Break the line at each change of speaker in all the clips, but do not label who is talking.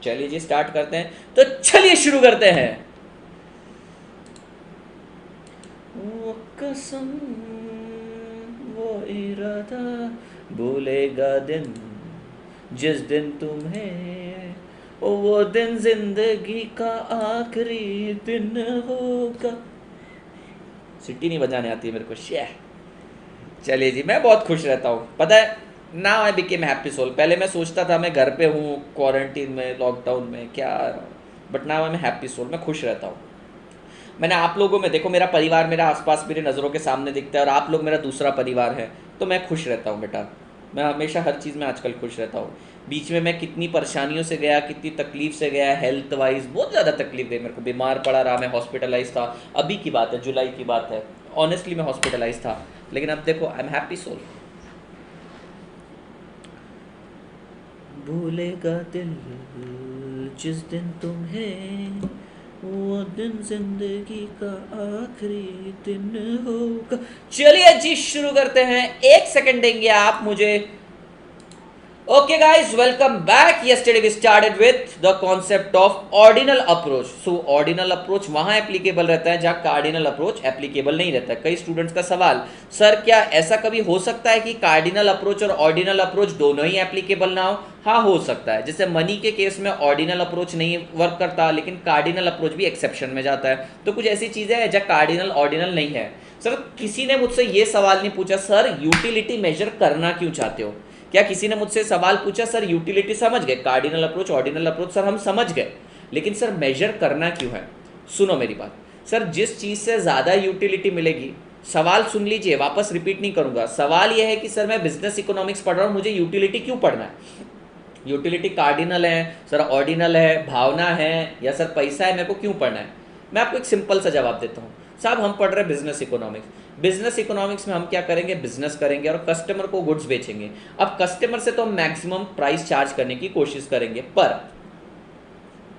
चलिए जी स्टार्ट करते हैं, तो चलिए शुरू करते हैं। वो कसम, वो इरादा, भूलेगा दिन जिस दिन तुम्हें, ओ वो दिन जिंदगी का आखिरी दिन होगा। सिटी नहीं बजाने आती है मेरे को, शेह। चलिए जी, मैं बहुत खुश रहता हूँ, पता है। Now I became happy soul. पहले मैं सोचता था मैं घर पे हूँ, क्वारंटीन में, लॉकडाउन में, क्या। But now I am happy soul, मैं खुश रहता हूँ। मैंने आप लोगों में देखो, मेरा परिवार मेरा आसपास मेरी नज़रों के सामने दिखता है, और आप लोग मेरा दूसरा परिवार है, तो मैं खुश रहता हूँ बेटा। मैं हमेशा हर चीज़ में आजकल खुश रहता हूँ। बीच में मैं कितनी परेशानियों से गया, कितनी तकलीफ से गया, हेल्थ वाइज बहुत ज़्यादा तकलीफ दे मेरे को, बीमार पड़ा रहा, मैं हॉस्पिटलाइज था। अभी की बात है, जुलाई की बात है, ऑनेस्टली मैं हॉस्पिटलाइज था। लेकिन अब देखो, आई एम हैप्पी सोल। भूलेगा दिल जिस दिन तुम्हें, वो दिन जिंदगी का आखिरी दिन होगा। चलिए जी शुरू करते हैं। 1 सेकंड देंगे आप मुझे? Okay guys, welcome back. Yesterday we started with the concept of ordinal approach. So ordinal approach वहाँ एप्लीकेबल रहता है जहाँ कार्डिनल अप्रोच एप्लीकेबल नहीं रहता है। कई स्टूडेंट्स का सवाल, सर क्या ऐसा कभी हो सकता है कि कार्डिनल अप्रोच और ऑर्डिनल अप्रोच दोनों ही एप्लीकेबल ना हो? हाँ, हो सकता है। जैसे मनी के केस में ऑर्डिनल अप्रोच नहीं वर्क करता, लेकिन कार्डिनल अप्रोच भी एक्सेप्शन में जाता है। तो कुछ ऐसी चीज़ें हैं जहाँ कार्डिनल ऑर्डिनल नहीं है। सर किसी ने मुझसे ये सवाल नहीं पूछा, सर यूटिलिटी मेजर करना क्यों चाहते हो? क्या किसी ने मुझसे सवाल पूछा, सर यूटिलिटी समझ गए, cardinal approach ordinal approach sir हम समझ गए, लेकिन सर मेजर करना क्यों है? सुनो मेरी बात। सर जिस चीज़ से ज़्यादा यूटिलिटी मिलेगी, सवाल सुन लीजिए, वापस रिपीट नहीं करूंगा। सवाल यह है कि सर मैं बिजनेस इकोनॉमिक्स पढ़ रहा हूँ, मुझे यूटिलिटी क्यों पढ़ना है? यूटिलिटी कार्डिनल है सर, ऑर्डिनल है, भावना है, या सर पैसा है, मेरे को क्यों पढ़ना है? मैं आपको एक सिंपल सा जवाब देता हूँ। साहब हम पढ़ रहे हैं बिजनेस इकोनॉमिक्स। बिजनेस इकोनॉमिक्स में हम क्या करेंगे? बिजनेस करेंगे और कस्टमर को गुड्स बेचेंगे। अब कस्टमर से तो हम मैक्सिमम प्राइस चार्ज करने की कोशिश करेंगे, पर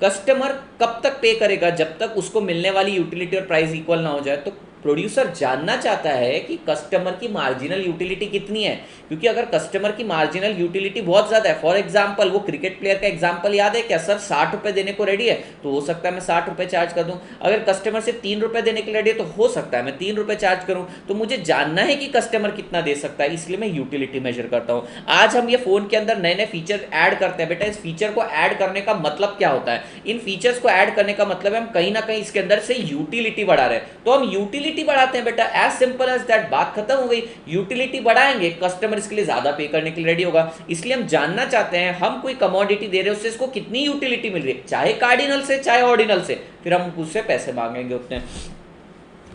कस्टमर कब तक पे करेगा? जब तक उसको मिलने वाली यूटिलिटी और प्राइस इक्वल ना हो जाए। तो प्रोड्यूसर जानना चाहता है कि कस्टमर की मार्जिनल यूटिलिटी कितनी है, क्योंकि अगर कस्टमर की मार्जिनल यूटिलिटी बहुत ज़्यादा है, फॉर एग्जांपल वो क्रिकेट प्लेयर का एग्जांपल याद है क्या? सर 60 रुपये देने को रेडी है, तो हो सकता है मैं 60 रुपये चार्ज कर दूं। अगर कस्टमर से 3 रुपये देने के लिए रेडी है, तो हो सकता है मैं 3 रुपये चार्ज करूं। तो मुझे जानना है कि कस्टमर कितना दे सकता है, इसलिए मैं यूटिलिटी मेजर करता हूं। आज हम ये फ़ोन के अंदर नए नए फीचर ऐड करते हैं। बेटा इस फीचर को ऐड करने का मतलब क्या होता है? इन फीचर्स को ऐड करने का मतलब है हम कहीं ना कहीं इसके अंदर से यूटिलिटी बढ़ा रहे हैं। तो हम यूटिलिटी बढ़ाते हैं बेटा, एज सिंपल एज दैट। बात खत्म हो गई। यूटिलिटी बढ़ाएंगे, कस्टमर इसके लिए ज्यादा पे करने के लिए रेडी होगा। इसलिए हम जानना चाहते हैं, हम कोई कमोडिटी दे रहे हैं, उससे इसको कितनी यूटिलिटी मिल रही है, चाहे कार्डिनल से चाहे ऑर्डिनल से, फिर हम उससे पैसे मांगेंगे उतने।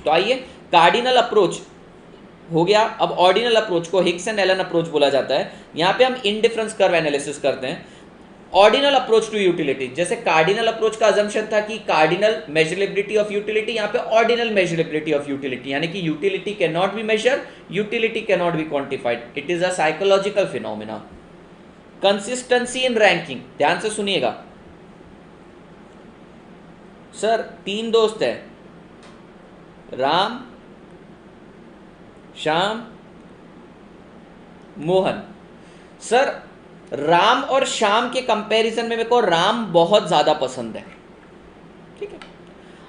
तो आइए, कार्डिनल अप्रोच हो गया। अब ऑर्डिनल अप्रोच को हिक्स एंड एलन अप्रोच बोला जाता है। यहां पे हम इंडिफरेंस कर्व एनालिसिस करते हैं। ऑर्डिनल अप्रोच टू यूटिलिटी, जैसे कार्डिनल अप्रोच का अजम्पशन था कि कार्डिनल मेजरेबिलिटी ऑफ यूटिलिटी, यहां पे ऑर्डिनल मेजरेबिलिटी ऑफ यूटिलिटी, यानी कि utility can not be measure, utility can not be quantified, it is a psychological phenomena. Consistency in ranking, ध्यान से सुनिएगा। सर 3 दोस्त हैं, राम, श्याम, मोहन। सर राम और श्याम के कंपैरिजन में मेरे को राम बहुत ज्यादा पसंद है, ठीक है।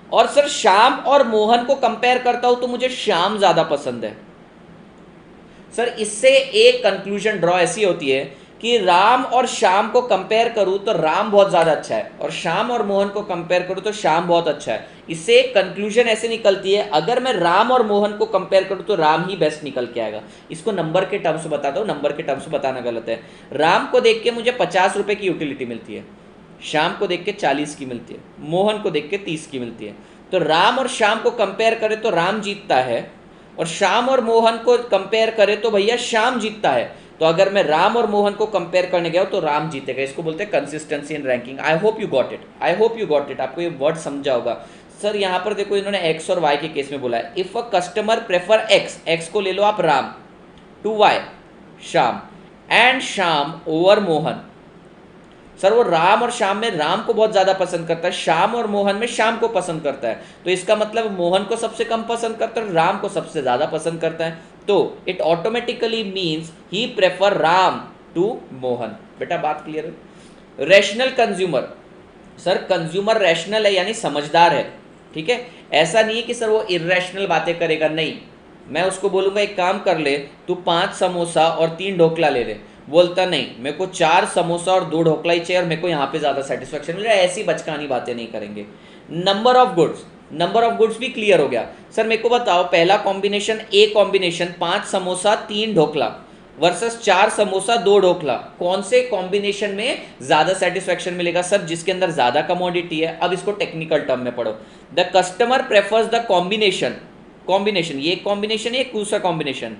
और सर श्याम और मोहन को कंपेयर करता हूं तो मुझे श्याम ज्यादा पसंद है। सर इससे एक कंक्लूजन ड्रॉ ऐसी होती है कि राम और श्याम को कंपेयर करूं तो राम बहुत ज्यादा अच्छा है, और श्याम और मोहन को कंपेयर करूं तो श्याम बहुत अच्छा है। इससे एक कंक्लूजन ऐसे निकलती है, अगर मैं राम और मोहन को कंपेयर करूं तो राम ही बेस्ट निकल के आएगा। इसको नंबर के टर्म्स बताता हूं, नंबर के टर्म्स बताना गलत है। राम को देख के मुझे 50 रुपए की यूटिलिटी मिलती है, श्याम को देख के 40 की मिलती है, मोहन को देख के 30 की मिलती है। तो राम और श्याम को कंपेयर करें तो राम जीतता है, और श्याम और मोहन को कंपेयर करें तो भैया श्याम जीतता है। तो अगर मैं राम और मोहन को कंपेयर करने गया तो राम जीतेगा। इसको बोलते हैं consistency in ranking. I hope you got it, I hope you got it. आपको ये वर्ड समझा होगा। सर यहाँ पर देखो, इन्होंने एक्स और वाई के केस में बोला है, if a customer prefer X, X को ले लो आप Ram, to Y Shyam, and Shyam over Mohan. Sir वो राम और श्याम में राम को बहुत ज्यादा पसंद करता है, श्याम और मोहन में श्याम को पसंद करता है। तो इसका मतलब मोहन को सबसे कम पसंद करता है, राम को सबसे ज्यादा पसंद करता है। तो it automatically means he prefer Ram to Mohan. बेटा बात क्लियर है? Rational consumer, sir consumer rational है यानी समझदार है, ठीक है, ऐसा नहीं है कि सर वो इर्रेशनल बातें करेगा, नहीं, मैं उसको बोलूँगा एक काम कर ले, तू 5 समोसा और 3 ढोकला ले ले, बोलता नहीं मेरे को 4 समोसा और 2 ढोकला ही चाहिए और मेरे को यहाँ पे ज़्यादा सेटिस्फेक्शन मिल रहा है, ऐसी बचकानी बातें नहीं करेंगे। नंबर ऑफ गुड्स भी क्लियर हो गया। सर मेरे को बताओ पहला combination, a combination 5 samosa 3 dhokla versus 4 samosa 2 dhokla, कौन से कॉम्बिनेशन में ज्यादा सेटिस्फेक्शन मिलेगा? सर जिसके अंदर ज्यादा कमोडिटी है। अब इसको टेक्निकल टर्म में पढ़ो, the customer prefers the combination ये कॉम्बिनेशन है, दूसरा combination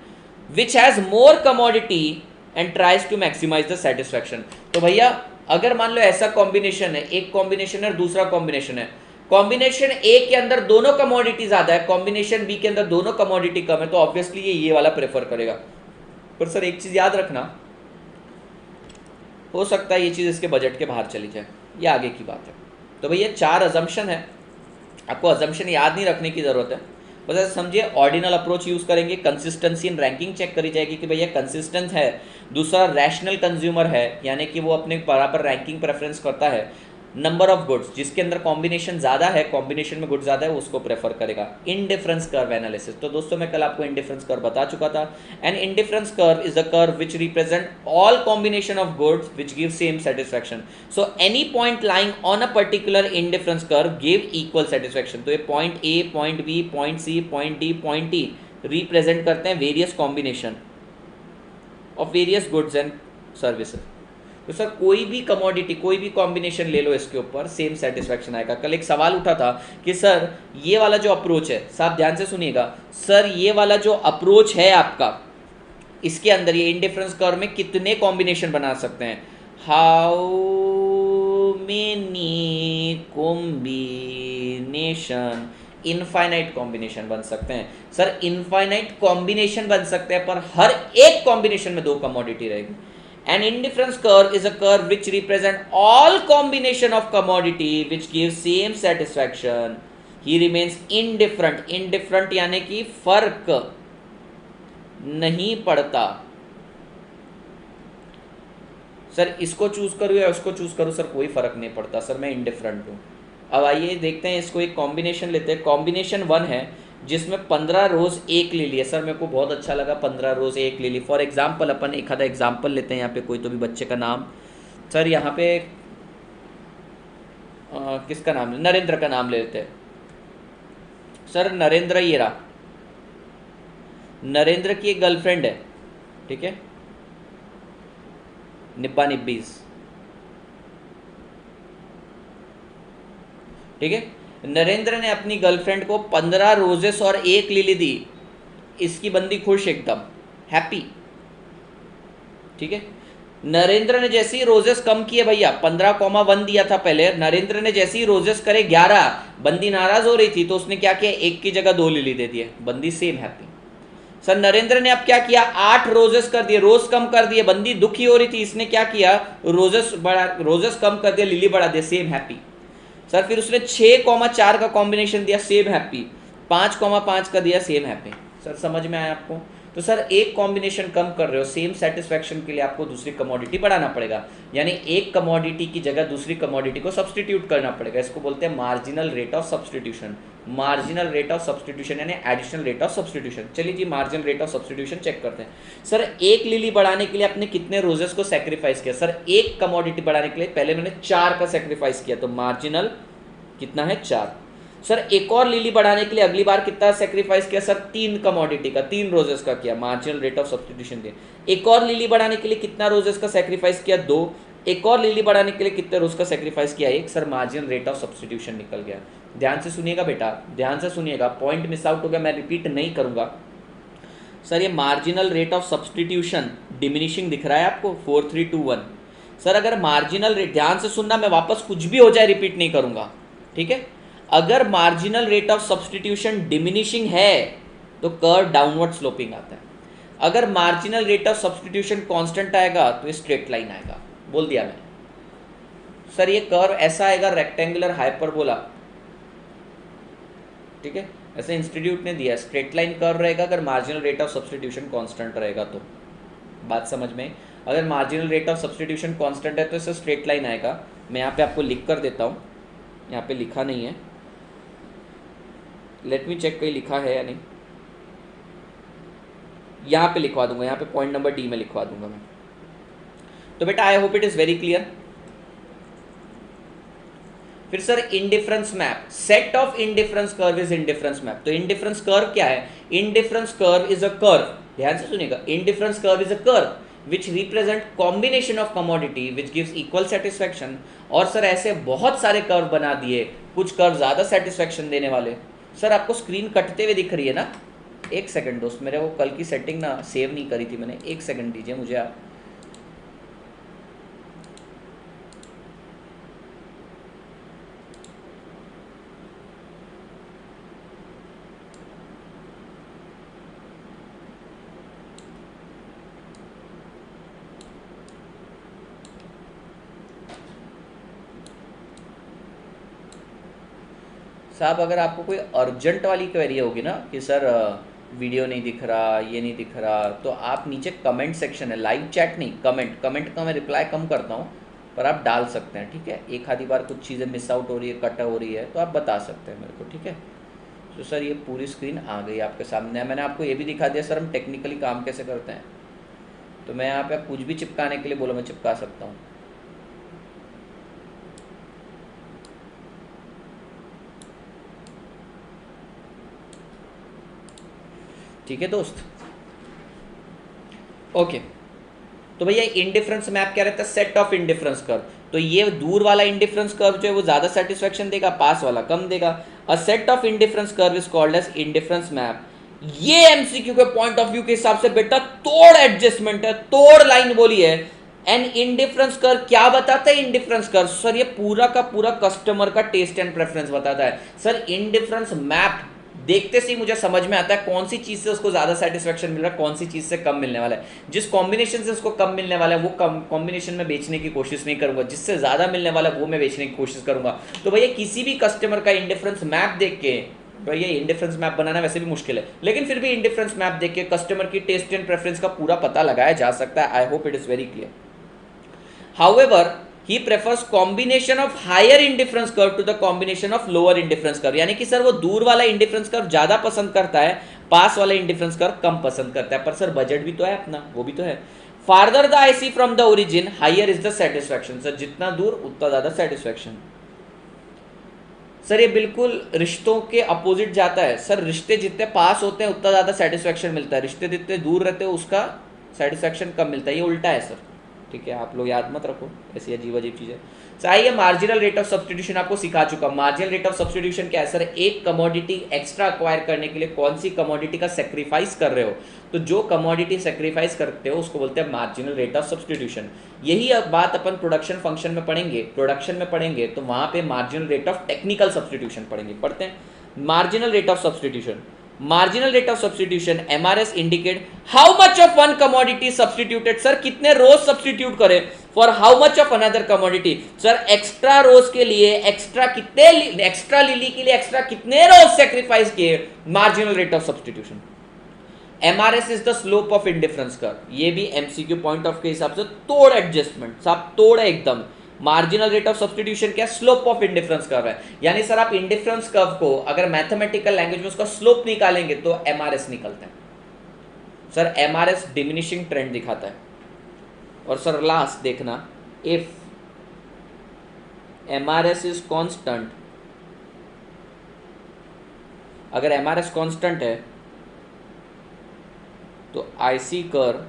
which has more commodity and tries to maximise the satisfaction. तो भैया अगर मान लो ऐसा कॉम्बिनेशन है, एक कॉम्बिनेशन है और दूसरा कॉम्बिनेशन है, कॉम्बिनेशन ए के अंदर दोनों कमोडिटी ज्यादा है, कॉम्बिनेशन बी के अंदर दोनों कमोडिटी कम है, तो ऑब्वियसली ये वाला प्रेफर करेगा। पर सर एक चीज याद रखना, हो सकता है ये चीज इसके बजट के बाहर चली जाए, ये आगे की बात है। तो भैया 4 अजम्पशन है, आपको अजम्पशन याद नहीं रखने की जरूरत है, बस ऐसे समझिए ऑर्डिनल अप्रोच यूज करेंगे, कंसिस्टेंसी इन रैंकिंग चेक करी जाएगी कि भैया कंसिस्टेंट है, दूसरा रैशनल कंज्यूमर है यानी कि वो अपने बराबर रैंकिंग प्रेफरेंस करता है, नंबर ऑफ गुड्स जिसके अंदर कॉम्बिनेशन ज़्यादा है, कॉम्बिनेशन में गुड्स ज़्यादा है उसको प्रेफर करेगा। इंडिफरेंस कर्व एनालिसिस, तो दोस्तों मैं कल आपको इंडिफरेंस कर्व बता चुका था। And indifference curve is the curve which represent all combination of goods which give same satisfaction. So any point lying on a particular indifference curve give equal satisfaction. तो ये point A, point B, point C, point D, point E represent करते हैं various combination of various goods and services. तो sir कोई भी commodity, कोई भी combination ले लो, इसके ऊपर सेम सेटिस्फैक्शन आएगा। कल एक सवाल उठा था कि सर ये वाला जो अप्रोच है, साहब ध्यान से सुनिएगा, सर ये वाला जो अप्रोच है आपका, इसके अंदर ये इंडिफरेंस कर्व में कितने कॉम्बिनेशन बना सकते हैं? How many combination? Infinite combination बन सकते हैं। सर इनफाइनाइट कॉम्बिनेशन बन सकते हैं, पर हर एक कॉम्बिनेशन में 2 कमोडिटी रहेगी। An indifference curve is a curve which represent all combination of commodity which gives same satisfaction. He remains indifferent. Indifferent यानी कि फर्क नहीं पड़ता। सर इसको चूज करूँ या उसको चूज करूँ, सर कोई फर्क नहीं पड़ता, सर मैं इंडिफरेंट हूँ। अब आइए देखते हैं, इसको एक कॉम्बिनेशन लेते हैं। कॉम्बिनेशन 1 है जिसमें 15 रोज एक ले लिए। सर मेरे को बहुत अच्छा लगा 15 रोज एक ले ली। फॉर एग्जाम्पल अपन एक आधा एग्जाम्पल लेते हैं, यहाँ पे कोई तो भी बच्चे का नाम, सर यहाँ पे किसका नाम, नरेंद्र का नाम ले लेते हैं। सर नरेंद्र ये रहा, नरेंद्र की एक गर्लफ्रेंड है, ठीक है, निब्बा निब्बीज, ठीक है। नरेंद्र ने अपनी गर्लफ्रेंड को 15 रोजेस और एक लिली दी, इसकी बंदी खुश, एकदम हैप्पी, ठीक है। नरेंद्र ने जैसे ही रोजेस कम किए, भैया 15,1 दिया था पहले, नरेंद्र ने जैसे ही रोजेस करे 11, बंदी नाराज हो रही थी तो उसने क्या किया, एक की जगह 2 लिली दे दिए, बंदी सेम हैप्पी। सर नरेंद्र ने अब क्या किया, 8 रोजेस कर दिए, रोज कम कर दिए, बंदी दुखी हो रही थी, इसने क्या किया, रोजेस कम कर दिया, लिली बढ़ा दिया, सेम हैप्पी। सर फिर उसने 6,4 का कॉम्बिनेशन दिया, सेम हैप्पी, 5,5 का दिया, सेम हैप्पी। सर समझ में आया आपको? तो सर एक कॉम्बिनेशन कम कर रहे हो, सेम सेटिस्फैक्शन के लिए आपको दूसरी कमोडिटी बढ़ाना पड़ेगा, यानी एक कमोडिटी की जगह दूसरी कमोडिटी को सब्सटीट्यूट करना पड़ेगा। इसको बोलते हैं marginal rate of substitution. Marginal rate of substitution यानी एडिशनल रेट ऑफ सब्सटीट्यूशन। चलिए जी marginal rate of substitution check करते हैं। सर एक लिली बढ़ाने के लिए आपने कितने रोजेस को सेक्रीफाइस किया? सर एक कमोडिटी बढ़ाने के लिए पहले मैंने 4 का सेक्रीफाइस किया, तो मार्जिनल कितना है, 4। सर एक और लिली बढ़ाने के लिए अगली बार कितना सेक्रीफाइस किया? सर 3 कमोडिटी का, 3 रोजेस का किया, मार्जिनल रेट ऑफ सब्सटीट्यूशन दिया। एक और लिली बढ़ाने के लिए कितना रोजेस का सेक्रीफाइस किया? 2। एक और लिली बढ़ाने के लिए कितने रोज का सेक्रीफाइस किया? 1। Sir marginal rate of substitution निकल गया। ध्यान से सुनिएगा बेटा, ध्यान से सुनिएगा, पॉइंट मिस आउट हो गया, मैं रिपीट नहीं करूंगा। सर ये marginal rate of substitution diminishing दिख रहा है आपको, 4 3 2 1। सर अगर मार्जिनल रेट, ध्यान से सुनना, मैं वापस कुछ भी हो जाए रिपीट नहीं करूंगा, ठीक है। अगर marginal rate of substitution diminishing है तो कर्व डाउनवर्ड स्लोपिंग आता है। अगर marginal rate of substitution constant आएगा तो स्ट्रेट लाइन आएगा, बोल दिया मैंने। सर ये कर्व ऐसा आएगा, रेक्टेंगुलर हाइपरबोला, ठीक है, ऐसे इंस्टीट्यूट ने दिया, स्ट्रेट लाइन कर्व रहेगा अगर marginal rate of substitution constant रहेगा तो। बात समझ में? अगर marginal rate of substitution constant है तो इससे स्ट्रेट लाइन आएगा, मैं यहाँ पे आपको लिख कर देता हूँ, यहाँ पे लिखा नहीं है, लेट मी चेक कहीं लिखा है या नहीं, यहाँ पे लिखवा दूंगा, यहाँ पे पॉइंट नंबर डी में लिखवा दूंगा मैं। तो बेटा I hope it is very clear. फिर sir indifference map, set of indifference curve is indifference map. तो इंडिफरेंस कर्व क्या है? Indifference curve is a curve, ध्यान से सुनिएगा, indifference curve is a curve which represent combination of commodity which gives equal satisfaction. और sir ऐसे बहुत सारे कर्व बना दिए, कुछ कर्व ज्यादा सेटिस्फेक्शन देने वाले। सर आपको स्क्रीन कटते हुए दिख रही है ना? एक सेकंड दोस्त, मेरे वो कल की सेटिंग ना सेव नहीं करी थी मैंने, एक सेकंड दीजिए मुझे आप। साहब अगर आपको कोई अर्जेंट वाली क्वेरी होगी ना कि सर वीडियो नहीं दिख रहा, ये नहीं दिख रहा, तो आप नीचे कमेंट सेक्शन है, लाइव चैट नहीं, कमेंट का मैं रिप्लाई कम करता हूँ, पर आप डाल सकते हैं, ठीक है? एक आधी बार कुछ चीज़ें मिस आउट हो रही है, कट हो रही है, तो आप बता सकते हैं मेरे को, ठीक है? तो सर ये पूरी स्क्रीन आ गई आपके सामने। मैंने आपको ये भी दिखा दिया सर हम टेक्निकली काम कैसे करते हैं। तो मैं यहाँ पे कुछ भी चिपकाने के लिए बोलो मैं चिपका सकता हूँ। ठीक है दोस्त, ओके। तो भैया इंडिफरेंस मैप क्या रहता है? Set of indifference curve. तो ये दूर वाला इंडिफरेंस कर्व जो है वो ज्यादा सेटिस्फेक्शन देगा, पास वाला कम देगा। A set of indifference curve is called as indifference map. ये एमसीक्यू के पॉइंट ऑफ व्यू के हिसाब से बेटा तोड़ एडजस्टमेंट है, तोड़ लाइन बोली है। एंड इंडिफरेंस कर्व क्या बताता है? इंडिफरेंस कर्व सर ये पूरा का पूरा कस्टमर का टेस्ट एंड प्रेफरेंस बताता है। सर इंडिफरेंस मैप देखते से ही मुझे समझ में आता है कौन सी चीज से उसको ज्यादा सेटिस्फेक्शन मिल रहा है, कौन सी चीज से कम मिलने वाला है। जिस कॉम्बिनेशन से उसको कम मिलने वाला है वो कॉम्बिनेशन में बेचने की कोशिश नहीं करूंगा, जिससे ज्यादा मिलने वाला है वो मैं बेचने की कोशिश करूंगा। तो भैया किसी भी कस्टमर का इंडिफरेंस मैप देख के, भैया इंडिफरेंस मैप बनाना वैसे भी मुश्किल है, लेकिन फिर भी इंडिफरेंस मैप देख के कस्टमर की टेस्ट एंड प्रेफरेंस का पूरा पता लगाया जा सकता है। आई hope it is very clear. However he prefers combination of higher indifference curve to the combination of lower indifference curve। यानी कि सर वो दूर वाला इंडिफरेंस कर्व ज्यादा पसंद करता है, पास वाला इंडिफरेंस कर्व कम पसंद करता है। पर सर बजट भी तो है अपना, वो भी तो है। Farther the IC from the origin higher is the satisfaction. Sir जितना दूर उतना ज्यादा सेटिस्फेक्शन। सर ये बिल्कुल रिश्तों के अपोजिट जाता है। सर रिश्ते जितने पास होते हैं उतना ज्यादा सेटिस्फेक्शन मिलता है, रिश्ते जितने दूर रहते हैं उसका सेटिस्फेक्शन कम मिलता है। ये उल्टा है सर, ठीक है? आप लोग याद मत रखो ऐसी अजीब अजीब चीजें। चाहिए मार्जिनल रेट ऑफ सब्स्टिट्यूशन आपको सिखा चुका। मार्जिनल रेट ऑफ सब्स्टिट्यूशन क्या है? सर एक कमोडिटी एक्स्ट्रा अक्वायर करने के लिए कौन सी कमोडिटी का सेक्रीफाइस कर रहे हो, तो जो कमोडिटी सेक्रीफाइस करते हो उसको बोलते हैं मार्जिनल रेट ऑफ सब्स्टिट्यूशन। यही अब बात अपन प्रोडक्शन फंक्शन में पढ़ेंगे, प्रोडक्शन में पढ़ेंगे तो वहां पे marginal rate of technical substitution पढ़ेंगे। पढ़ते हैं marginal rate of substitution. Marginal rate of substitution MRS indicate how much of one commodity substituted. Sir कितने रोज सब्स्टिट्यूट करें for how much of another commodity. Sir extra rose के लिए extra कितने, extra lily के लिए extra कितने रोज sacrifice किए, marginal rate of substitution. MRS is the slope of indifference curve. ये भी MCQ पॉइंट ऑफ के हिसाब से तोड़ एडजस्टमेंट, साहब तोड़ है एकदम। मार्जिनल रेट ऑफ सब्स्टिट्यूशन क्या? स्लोप ऑफ इंडिफरेंस कर्व है। यानी सर आप इंडिफरेंस कर्व को अगर मैथमेटिकल लैंग्वेज में उसका स्लोप निकालेंगे तो MRS निकलता है। सर MRS डिमिनिशिंग ट्रेंड दिखाता है। और सर लास्ट देखना, इफ MRS इज कांस्टेंट, अगर MRS कांस्टेंट है तो IC curve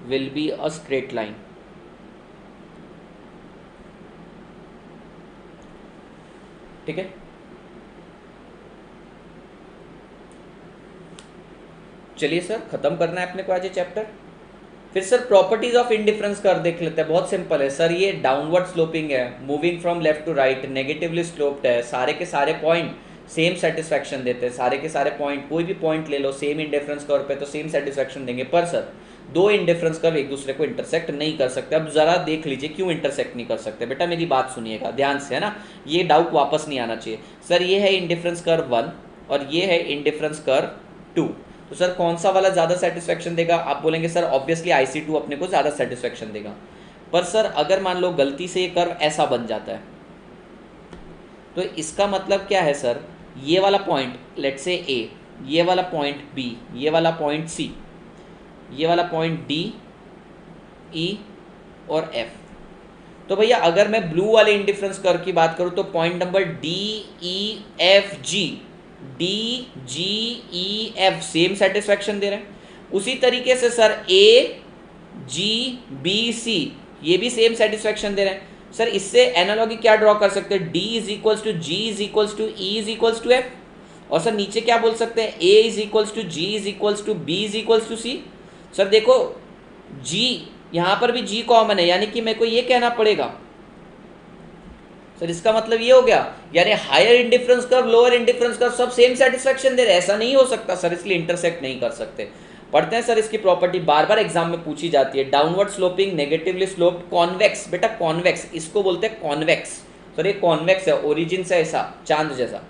will be a straight line। ठीक है, चलिए सर खत्म करना है अपने को आज ये चैप्टर। फिर sir properties of indifference curve देख लेते हैं। बहुत सिंपल है सर, ये डाउनवर्ड स्लोपिंग है, moving from left to right, negatively sloped है, सारे के सारे पॉइंट सेम सेटिस्फेक्शन देते हैं, सारे के सारे पॉइंट, कोई भी पॉइंट ले लो सेम इंडिफरेंस कर्व पे तो सेम सेटिस्फेक्शन देंगे। पर सर दो इंडिफरेंस कर्व एक दूसरे को इंटरसेक्ट नहीं कर सकते। अब जरा देख लीजिए क्यों इंटरसेक्ट नहीं कर सकते। बेटा मेरी बात सुनिएगा ध्यान से, है ना, ये डाउट वापस नहीं आना चाहिए। सर ये है इंडिफरेंस कर्व 1 और ये है इंडिफरेंस कर्व 2, तो सर कौन सा वाला ज्यादा सेटिस्फेक्शन देगा? आप बोलेंगे सर ऑब्वियसली IC2 अपने को ज्यादा सेटिस्फेक्शन देगा। पर सर अगर मान लो गलती से ये कर्व ऐसा बन जाता है, तो इसका मतलब क्या है सर, ये वाला पॉइंट लेट से ए, ये वाला पॉइंट बी, ये वाला पॉइंट सी, ये वाला पॉइंट डी, ई और एफ। तो भैया अगर मैं ब्लू वाले इंडिफरेंस कर्व की बात करूं तो point number D E F G, D G E F same satisfaction दे रहे हैं। उसी तरीके से सर ए जी बी सी ये भी सेम सेटिस्फैक्शन दे रहे हैं। सर इससे एनालॉगी क्या ड्रॉ कर सकते हैं, D is equals to G is equals to E is equals to F. और सर नीचे क्या बोल सकते हैं, A is equals to G is equals to B is equals to C. Sir देखो जी, यहां पर भी जी कॉमन है, यानी कि मेरे को ये कहना पड़ेगा सर, इसका मतलब ये हो गया यानी higher indifference curve lower indifference curve सब सेम सेटिस्फैक्शन दे रहे हैं। ऐसा नहीं हो सकता सर, इसलिए इंटरसेक्ट नहीं कर सकते। पढ़ते हैं सर इसकी प्रॉपर्टी, बार बार एग्जाम में पूछी जाती है। Downward sloping, negatively sloped, convex. बेटा कॉन्वेक्स इसको बोलते हैं कॉन्वेक्स। सर ये कॉन्वेक्स है, ओरिजिन से ऐसा चांद जैसा।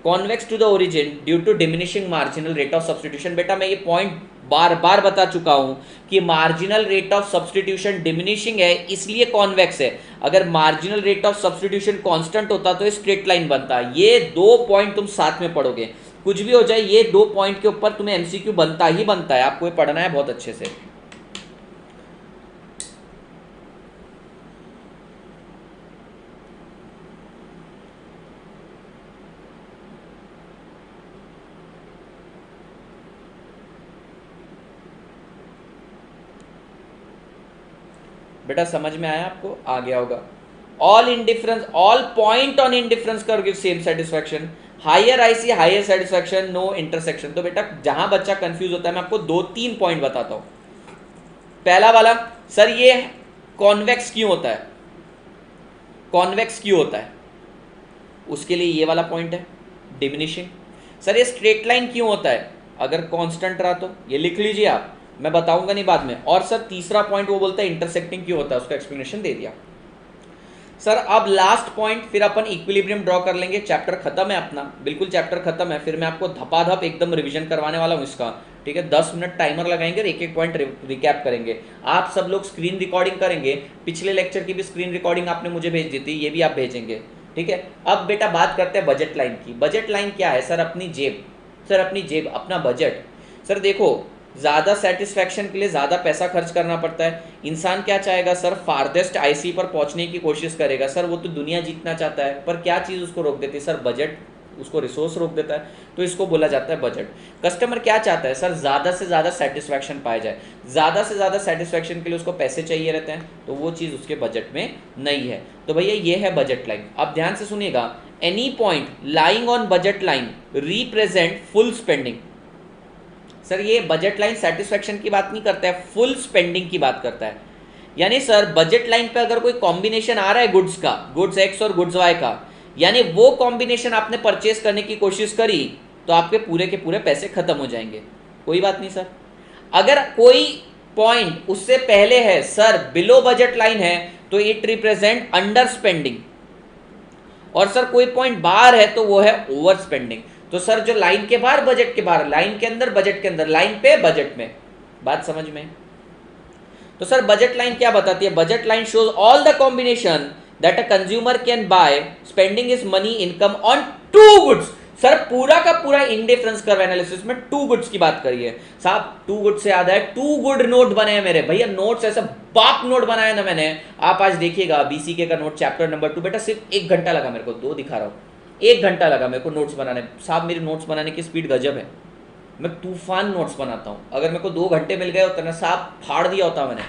Convex to the origin due to diminishing marginal rate of substitution. बेटा मैं ये पॉइंट बार बार बता चुका हूं कि marginal rate of substitution diminishing है इसलिए कॉन्वेक्स है। अगर marginal rate of substitution constant होता तो स्ट्रेट लाइन बनता। ये दो पॉइंट तुम साथ में पढ़ोगे, कुछ भी हो जाए ये दो पॉइंट के ऊपर तुम्हें एमसीक्यू बनता ही बनता है, आपको ये पढ़ना है बहुत अच्छे से। बेटा समझ में आया आपको, आ गया होगा। All indifference, all point on indifference curve give same satisfaction, higher IC higher satisfaction, no intersection. तो बेटा जहां बच्चा कंफ्यूज होता है मैं आपको दो तीन पॉइंट बताता हूं। पहला वाला, सर ये कॉन्वेक्स क्यों होता है, कॉन्वेक्स क्यों होता है, उसके लिए ये वाला पॉइंट है डिमिनिशिंग। सर ये स्ट्रेट लाइन क्यों होता है, अगर कांस्टेंट रहा तो ये लिख लीजिए आप, मैं बताऊंगा नहीं बाद में। और सर तीसरा पॉइंट वो बोलता है इंटरसेक्टिंग क्यों होता है, उसका एक्सप्लेनेशन दे दिया। सर अब लास्ट पॉइंट, फिर अपन इक्विलिब्रियम ड्रॉ कर लेंगे, चैप्टर खत्म है अपना, बिल्कुल चैप्टर खत्म है। फिर मैं आपको धपाधप एकदम रिवीजन करवाने वाला हूँ इसका, ठीक है। 10 मिनट टाइमर लगाएंगे और एक एक पॉइंट रिकैप करेंगे। आप सब लोग स्क्रीन रिकॉर्डिंग करेंगे, पिछले लेक्चर की भी स्क्रीन रिकॉर्डिंग आपने मुझे भेज दी थी, ये भी आप भेजेंगे, ठीक है। अब बेटा बात करते हैं बजट लाइन की। बजट लाइन क्या है सर, अपनी जेब, सर अपनी जेब, अपना बजट। सर देखो ज़्यादा सेटिस्फैक्शन के लिए ज़्यादा पैसा खर्च करना पड़ता है। इंसान क्या चाहेगा सर, फारदेस्ट आईसी पर पहुंचने की कोशिश करेगा। सर वो तो दुनिया जीतना चाहता है, पर क्या चीज़ उसको रोक देती है सर, बजट उसको रिसोर्स रोक देता है, तो इसको बोला जाता है बजट। कस्टमर क्या चाहता है सर, ज़्यादा से ज़्यादा सेटिस्फैक्शन पाया जाए, ज़्यादा से ज़्यादा सेटिस्फैक्शन के लिए उसको पैसे चाहिए रहते हैं, तो वो चीज़ उसके बजट में नहीं है। तो भैया ये है बजट लाइन। अब ध्यान से सुनिएगा, any point lying on budget line represent full spending. Sir ये बजट लाइन सेटिस्फैक्शन की बात नहीं करता है, फुल स्पेंडिंग की बात करता है। यानी सर बजट लाइन पे अगर कोई कॉम्बिनेशन आ रहा है गुड्स का, गुड्स एक्स और गुड्स वाई का, यानी वो कॉम्बिनेशन आपने परचेस करने की कोशिश करी तो आपके पूरे के पूरे पैसे खत्म हो जाएंगे। कोई बात नहीं सर। अगर कोई पॉइंट उससे पहले है सर, बिलो बजट लाइन है, तो इट रिप्रेजेंट अंडर स्पेंडिंग। और सर कोई पॉइंट बाहर है तो वो है ओवर स्पेंडिंग। तो सर जो लाइन के बाहर बजट के बाहर, लाइन के अंदर बजट के अंदर, लाइन पे बजट में, बात समझ में। तो सर बजट लाइन क्या बताती है, budget line shows all the combination that a consumer can buy spending is money income on two goods. Sir पूरा का पूरा इंडिफरेंस कर्व एनालिसिस में टू गुड्स की बात करिए साहब। टू गुड्स से याद है, टू गुड नोट बने हैं मेरे भैया, नोट्स ऐसा बाप नोट बनाया ना मैंने। आप आज देखिएगा बीसीके का नोट चैप्टर नंबर 2, बेटा सिर्फ 1 घंटा लगा मेरे को, 2 दिखा रहा हूँ, 1 घंटा लगा मेरे को नोट्स बनाने। साहब मेरी नोट्स बनाने की स्पीड गजब है, मैं तूफान नोट्स बनाता हूँ। अगर मेरे को 2 घंटे मिल गए होते ना साहब, फाड़ दिया होता मैंने,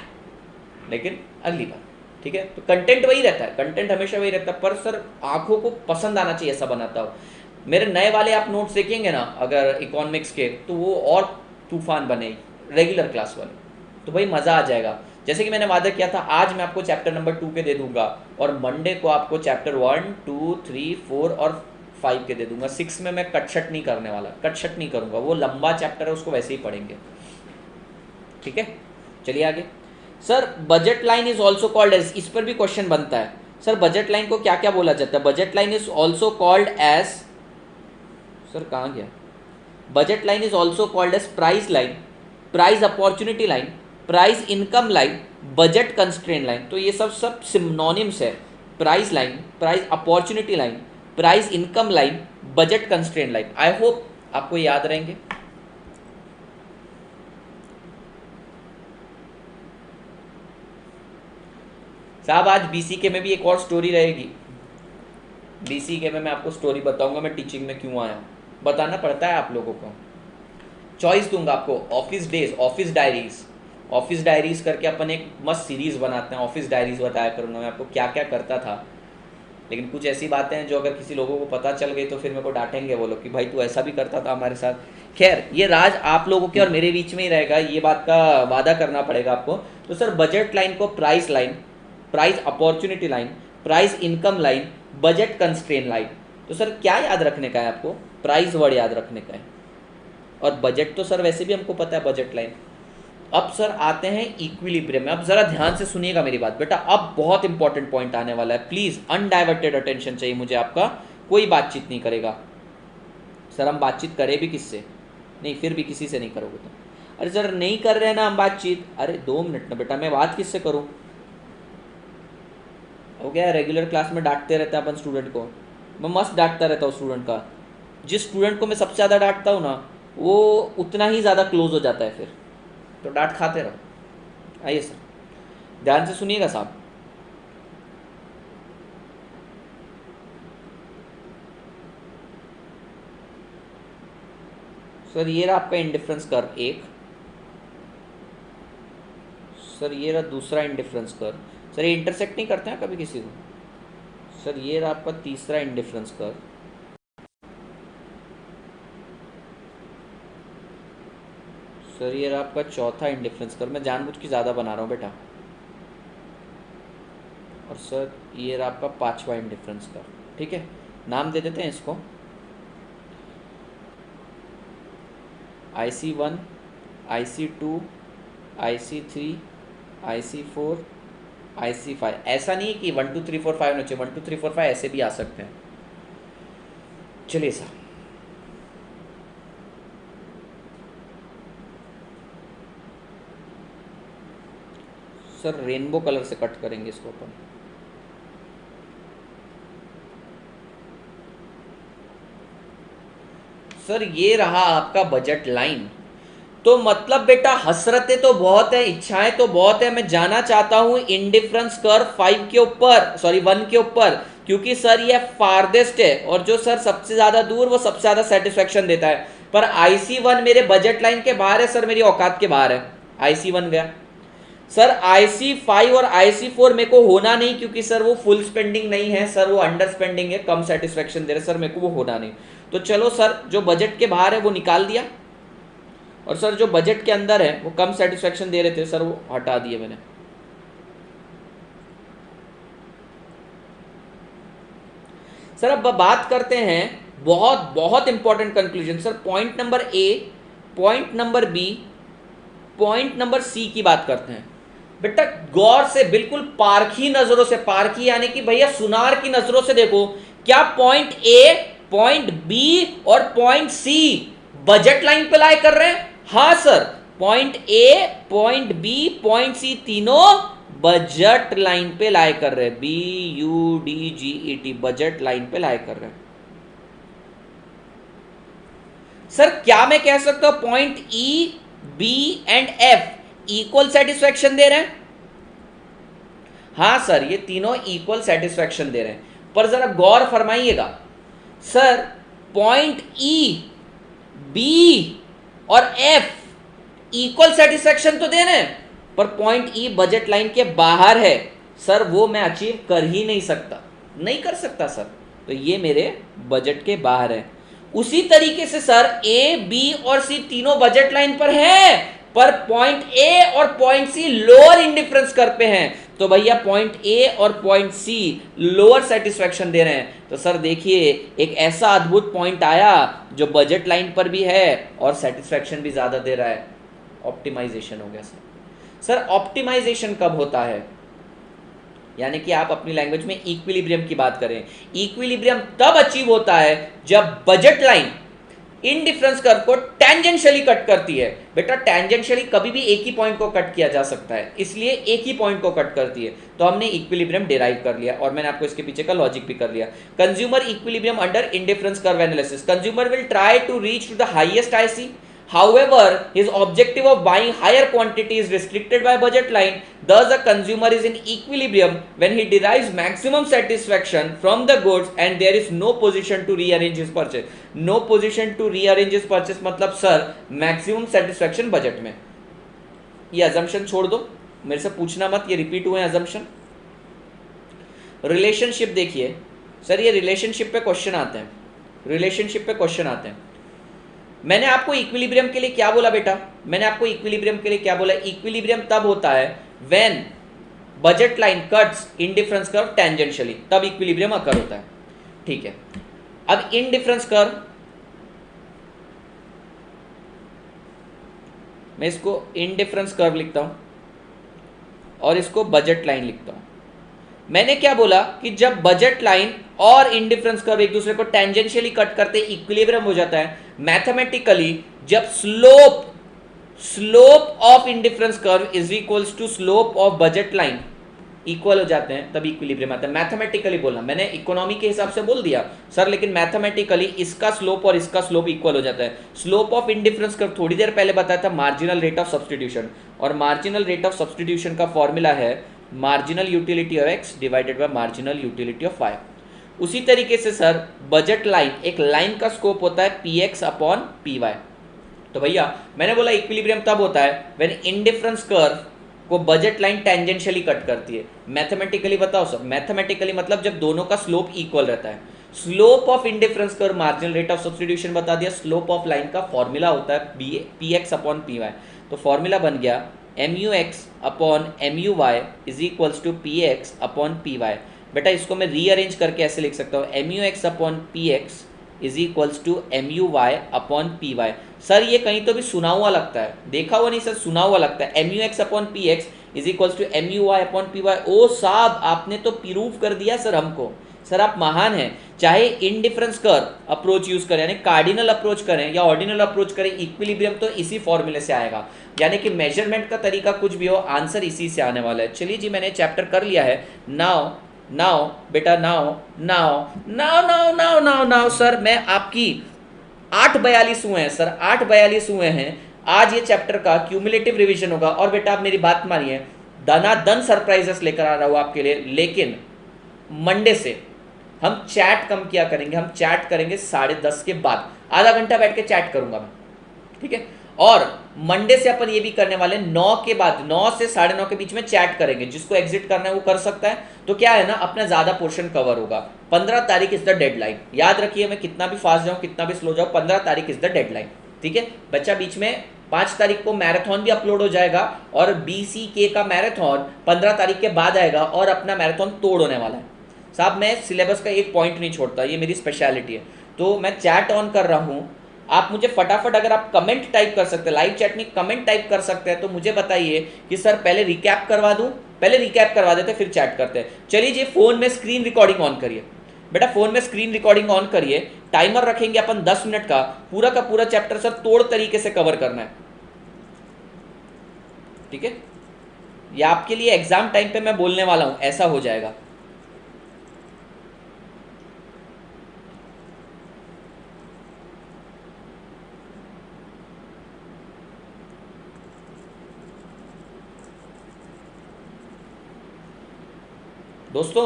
लेकिन अगली बार, ठीक है। तो कंटेंट वही रहता है, कंटेंट हमेशा वही रहता है, पर सर आंखों को पसंद आना चाहिए, ऐसा बनाता हूँ। मेरे नए वाले आप नोट्स देखेंगे ना अगर इकोनॉमिक्स के, तो वो और तूफान बने रेगुलर क्लास वाले, तो भाई मज़ा आ जाएगा। जैसे कि मैंने वादा किया था, आज मैं आपको चैप्टर नंबर 2 के दे दूंगा और मंडे को आपको चैप्टर 1, 2, 3, 4 और 5 के दे दूंगा। 6 में मैं कटशट नहीं करने वाला, कटशट नहीं करूंगा, वो लंबा चैप्टर है, उसको वैसे ही पढ़ेंगे, ठीक है। चलिए आगे। Sir budget line is also called as, इस पर भी क्वेश्चन बनता है सर, बजट लाइन को क्या क्या बोला जाता है। Budget line is also called as, sir कहाँ गया, budget line is also called as price line, price opportunity line, price income line, budget constraint line, तो ये सब सिनोनिम्स है। Price line, price opportunity line, price income line, budget constraint line. I hope आपको याद रहेंगे। साहब आज BCK में भी एक और स्टोरी रहेगी। बीसीके में मैं आपको स्टोरी बताऊंगा मैं टीचिंग में क्यों आया हूँ, बताना पड़ता है आप लोगों को। चॉइस दूंगा आपको, office days, office diaries, office diaries करके अपन एक मस्त सीरीज बनाते हैं। ऑफिस डायरीज बताया करूँगा मैं आपको क्या क्या करता था। लेकिन कुछ ऐसी बातें हैं जो अगर किसी लोगों को पता चल गई तो फिर मेरे को डांटेंगे वो लोग कि भाई तू ऐसा भी करता था हमारे साथ। खैर ये राज आप लोगों के और मेरे बीच में ही रहेगा, ये बात का वादा करना पड़ेगा आपको। तो सर बजट लाइन को price line, price opportunity line, price income line, budget constraint line. तो सर क्या याद रखने का है आपको? प्राइस वर्ड याद रखने का है, और बजट तो सर वैसे भी हमको पता है, बजट लाइन। अब सर आते हैं इक्विलिब्रियम में। अब जरा ध्यान से सुनिएगा मेरी बात बेटा, अब बहुत इंपॉर्टेंट पॉइंट आने वाला है। प्लीज अनडाइवर्टेड अटेंशन चाहिए मुझे आपका, कोई बातचीत नहीं करेगा। सर हम बातचीत करें भी किससे? नहीं, फिर भी किसी से नहीं करोगे तो। अरे सर नहीं कर रहे हैं ना हम बातचीत। अरे 2 मिनट ना बेटा, मैं बात किससे करूं? हो गया रेगुलर क्लास में डांटते रहता है अपन स्टूडेंट को, मैं मस्त डांटता रहता हूँ स्टूडेंट का। जिस स्टूडेंट को मैं सबसे ज़्यादा डांटता हूँ ना वो उतना ही ज़्यादा क्लोज हो जाता है फिर, तो डांट खाते रहो। आइए सर ध्यान से सुनिएगा साहब। सर ये रहा आपका इंडिफरेंस कर्व एक, सर ये रहा दूसरा इंडिफरेंस कर्व। सर ये इंटरसेक्ट नहीं करते हैं कभी किसी को। सर ये रहा आपका तीसरा इंडिफरेंस कर्व। सर ये रहा आपका चौथा इंडिफरेंस कर्व। मैं जानबूझ के ज़्यादा बना रहा हूँ बेटा। और सर ये रहा आपका 5वां इंडिफरेंस कर्व। ठीक है, नाम दे देते हैं इसको IC1, IC2, IC3, IC4, IC5। ऐसा नहीं है कि 1 2 3 4 5 होना चाहिए, 1 2 3 4 5 ऐसे भी आ सकते हैं। चलिए सर सर रेनबो कलर से कट करेंगे इसको अपन। सर ये रहा आपका बजट लाइन। तो मतलब बेटा हसरतें तो बहुत है, इच्छाएं तो बहुत है। मैं जाना चाहता हूं इंडिफरेंस कर्व 5 के ऊपर, सॉरी 1 के ऊपर, क्योंकि सर ये फारदेस्ट है और जो सर सबसे ज्यादा दूर वो सबसे ज्यादा सेटिस्फेक्शन देता है। पर IC1 मेरे बजट लाइन के बाहर है सर, मेरी औकात के बाहर है। IC1 गया सर। IC5 और IC4 मेरे को होना नहीं, क्योंकि सर वो फुल स्पेंडिंग नहीं है सर, वो अंडर स्पेंडिंग है, कम सेटिस्फेक्शन दे रहे सर, मेरे को वो होना नहीं। तो चलो सर जो बजट के बाहर है वो निकाल दिया, और सर जो बजट के अंदर है वो कम सेटिस्फेक्शन दे रहे थे सर, वो हटा दिए मैंने। सर अब बात करते हैं बहुत बहुत important conclusion. Sir point number A, point number B, point number C की बात करते हैं। बेटा गौर से, बिल्कुल पारखी नजरों से, पारखी यानी कि भैया सुनार की नजरों से देखो, क्या पॉइंट A, पॉइंट B और पॉइंट C बजट लाइन पे लाई कर रहे हैं? हाँ sir, point A, point B, point C तीनों बजट लाइन पे लाई कर रहे हैं। BUDGET बजट लाइन पे लाई कर रहे हैं। सर क्या मैं कह सकता हूं point E, B and F equal satisfaction दे रहे हैं? हाँ सर ये तीनों इक्वल सेटिस्फेक्शन दे रहे हैं, पर जरा गौर फरमाइएगा सर, पॉइंट E, B और F इक्वल सेटिस्फेक्शन तो दे रहे हैं, पर पॉइंट E बजट लाइन के बाहर है सर, वो मैं अचीव कर ही नहीं सकता, नहीं कर सकता सर, तो ये मेरे बजट के बाहर है। उसी तरीके से सर A, B और C तीनों बजट लाइन पर हैं, पर पॉइंट A और point C lower indifference curve पे हैं, तो भैया पॉइंट A और पॉइंट C लोअर सेटिस्फेक्शन दे रहे हैं। तो सर देखिए एक ऐसा अद्भुत पॉइंट आया जो बजट लाइन पर भी है और सेटिस्फेक्शन भी ज्यादा दे रहा है। ऑप्टिमाइजेशन हो गया सर। सर ऑप्टिमाइजेशन कब होता है? यानी कि आप अपनी लैंग्वेज में इक्विलिब्रियम की बात करें। इक्विलिब्रियम तब अचीव होता है जब बजट लाइन इंडिफरेंस कर्व को टेंजेंशियली कट करती है। बेटा टेंजेंशियली कभी भी एक ही पॉइंट को कट किया जा सकता है, इसलिए एक ही पॉइंट को कट करती है। तो हमने इक्विलिब्रियम डिराइव कर लिया और मैंने आपको इसके पीछे का लॉजिक भी कर लिया। Consumer equilibrium under indifference curve analysis, consumer will try to reach to the highest IC. However, his objective of buying higher quantity is restricted by budget line. Thus, the consumer is in equilibrium when he derives maximum satisfaction from the goods and there is no position to rearrange his purchase. No position to rearrange his purchase मतलब sir maximum satisfaction budget में। ये assumption छोड़ दो, मेरे से पूछना मत, ये repeat हुए assumption। रिलेशनशिप देखिए सर, ये रिलेशनशिप पे क्वेश्चन आते हैं, रिलेशनशिप पे क्वेश्चन आते हैं। मैंने आपको इक्विलिब्रियम के लिए क्या बोला बेटा, मैंने आपको इक्विलिब्रियम के लिए क्या बोला, इक्विलिब्रियम तब होता है when budget line cuts indifference curve tangentially, तब इक्विलिब्रियम अकर होता है। ठीक है, अब इंडिफरेंस कर्व, मैं इसको इंडिफरेंस कर्व लिखता हूं और इसको बजट लाइन लिखता हूं। मैंने क्या बोला कि जब बजट लाइन और इंडिफरेंस कर्व एक दूसरे को टेंजेंशियली कट करते इक्विलिब्रियम हो जाता है। मैथमेटिकली जब slope of indifference curve is equals to slope of budget line equal हो जाते हैं, तब इक्विलिब्रियम आता है। मैथमेटिकली बोलना, मैंने इकोनॉमी के हिसाब से बोल दिया सर, लेकिन मैथमेटिकली इसका स्लोप और इसका स्लोप इक्वल हो जाता है। स्लोप ऑफ इंडिफरेंस कर्व थोड़ी देर पहले बताया था मार्जिनल रेट ऑफ सब्सटीट्यूशन, और मार्जिनल रेट ऑफ सब्सटीट्यूशन का फॉर्मूला है marginal utility of x divided by marginal utility of y। उसी तरीके से सर बजट लाइन, एक लाइन का स्कोप होता है px अपॉन py। तो भैया मैंने बोला इक्विलिब्रियम तब होता है व्हेन इंडिफरेंस कर्व को बजट लाइन टेंजेंशियली कट करती है। मैथमेटिकली बताओ सर, मैथमेटिकली मतलब जब दोनों का स्लोप इक्वल रहता है। Slope of indifference curve marginal rate of substitution बता दिया, स्लोप ऑफ लाइन का फॉर्मूला होता है px अपॉन py। तो फॉर्मूला बन गया MUX upon MUY is equals to PX upon PY। बेटा इसको मैं रीअरेंज करके ऐसे लिख सकता हूँ, MUX upon PX is equals to MUY upon PY। Sir ये कहीं तो भी सुना हुआ लगता है, देखा हुआ नहीं सर, सुना हुआ लगता है। MUX upon PX is equals to MUY upon PY। ओ साहब आपने तो प्रूव कर दिया सर हमको, सर आप महान हैं। चाहे इंडिफरेंस कर्व अप्रोच यूज करें, यानी कार्डिनल अप्रोच करें या ऑर्डिनल अप्रोच करें, इक्विलिब्रियम तो इसी फॉर्मूले से आएगा। यानी कि मेजरमेंट का तरीका कुछ भी हो, आंसर इसी से आने वाला है। चलिए जी, मैंने चैप्टर कर लिया है। नाउ बेटा नाउ सर मैं आपकी 8:42 हुए हैं सर, 8:42 हुए हैं। आज ये चैप्टर का क्यूमुलेटिव रिवीजन होगा। और बेटा आप मेरी बात मानिए, दनादन सरप्राइजेस लेकर आ रहा हूँ आपके लिए, लेकिन मंडे से हम चैट कम किया करेंगे, हम चैट करेंगे 10:30 के बाद, आधा घंटा बैठ के चैट करूंगा मैं, ठीक है। और मंडे से अपन ये भी करने वाले 9 के बाद, 9 से 9:30 के बीच में चैट करेंगे। जिसको एग्जिट करना है वो कर सकता है। तो क्या है ना, अपना ज्यादा पोर्शन कवर होगा। 15 तारीख इज द डेडलाइन, याद रखिए, मैं कितना भी फास्ट जाऊं कितना भी स्लो जाऊं, 15 तारीख इज द डेडलाइन, ठीक है बच्चा। बीच में 5 तारीख को मैराथन भी अपलोड हो जाएगा और BCK का मैराथन 15 तारीख के बाद आएगा और अपना मैराथन तोड़ होने वाला है। साहब मैं सिलेबस का एक पॉइंट नहीं छोड़ता, ये मेरी स्पेशलिटी है। तो मैं चैट ऑन कर रहा हूँ, आप मुझे फटाफट अगर आप कमेंट टाइप कर सकते हैं, लाइव चैट में कमेंट टाइप कर सकते हैं, तो मुझे बताइए कि सर पहले रिकैप करवा दूं, पहले रिकैप करवा देते फिर चैट करते हैं। चलिए जी, फोन में स्क्रीन रिकॉर्डिंग ऑन करिए बेटा, फोन में स्क्रीन रिकॉर्डिंग ऑन करिए। टाइमर रखेंगे अपन 10 मिनट का पूरा चैप्टर सर तोड़ तरीके से कवर करना है, ठीक है। ये आपके लिए एग्जाम टाइम पे मैं बोलने वाला हूं, ऐसा हो जाएगा। दोस्तों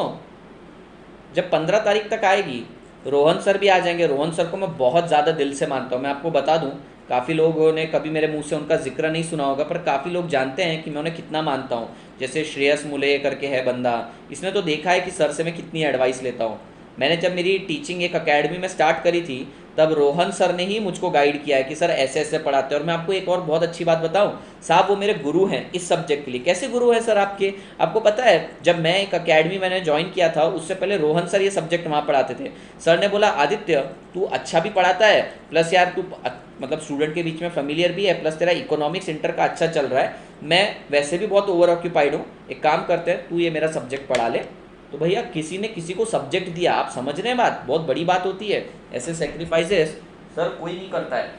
जब 15 तारीख तक आएगी, रोहन सर भी आ जाएंगे। रोहन सर को मैं बहुत ज़्यादा दिल से मानता हूँ। मैं आपको बता दूँ, काफ़ी लोगों ने कभी मेरे मुंह से उनका जिक्र नहीं सुना होगा, पर काफ़ी लोग जानते हैं कि मैं उन्हें कितना मानता हूँ। जैसे श्रेयस मुले करके है बंदा, इसने तो देखा है कि सर से मैं कितनी एडवाइस लेता हूँ। मैंने जब मेरी टीचिंग एक अकेडमी में स्टार्ट करी थी, तब रोहन सर ने ही मुझको गाइड किया है कि सर ऐसे ऐसे पढ़ाते हैं। और मैं आपको एक और बहुत अच्छी बात बताऊं साहब, वो मेरे गुरु हैं इस सब्जेक्ट के लिए। कैसे गुरु हैं सर आपके? आपको पता है, जब मैं एक अकेडमी मैंने ज्वाइन किया था, उससे पहले रोहन सर ये सब्जेक्ट वहाँ पढ़ाते थे। सर ने बोला आदित्य तू अच्छा भी पढ़ाता है, प्लस यार तू मतलब स्टूडेंट के बीच में फेमिलियर भी है, प्लस तेरा इकोनॉमिक्स इंटर का अच्छा चल रहा है, मैं वैसे भी बहुत ओवर ऑक्यूपाइड हूँ, एक काम करते हैं तू ये मेरा सब्जेक्ट पढ़ा ले। तो भैया किसी ने किसी को सब्जेक्ट दिया, आप समझ रहे हैं बात, बहुत बड़ी बात होती है। ऐसे सेक्रीफाइसेस सर कोई नहीं करता है,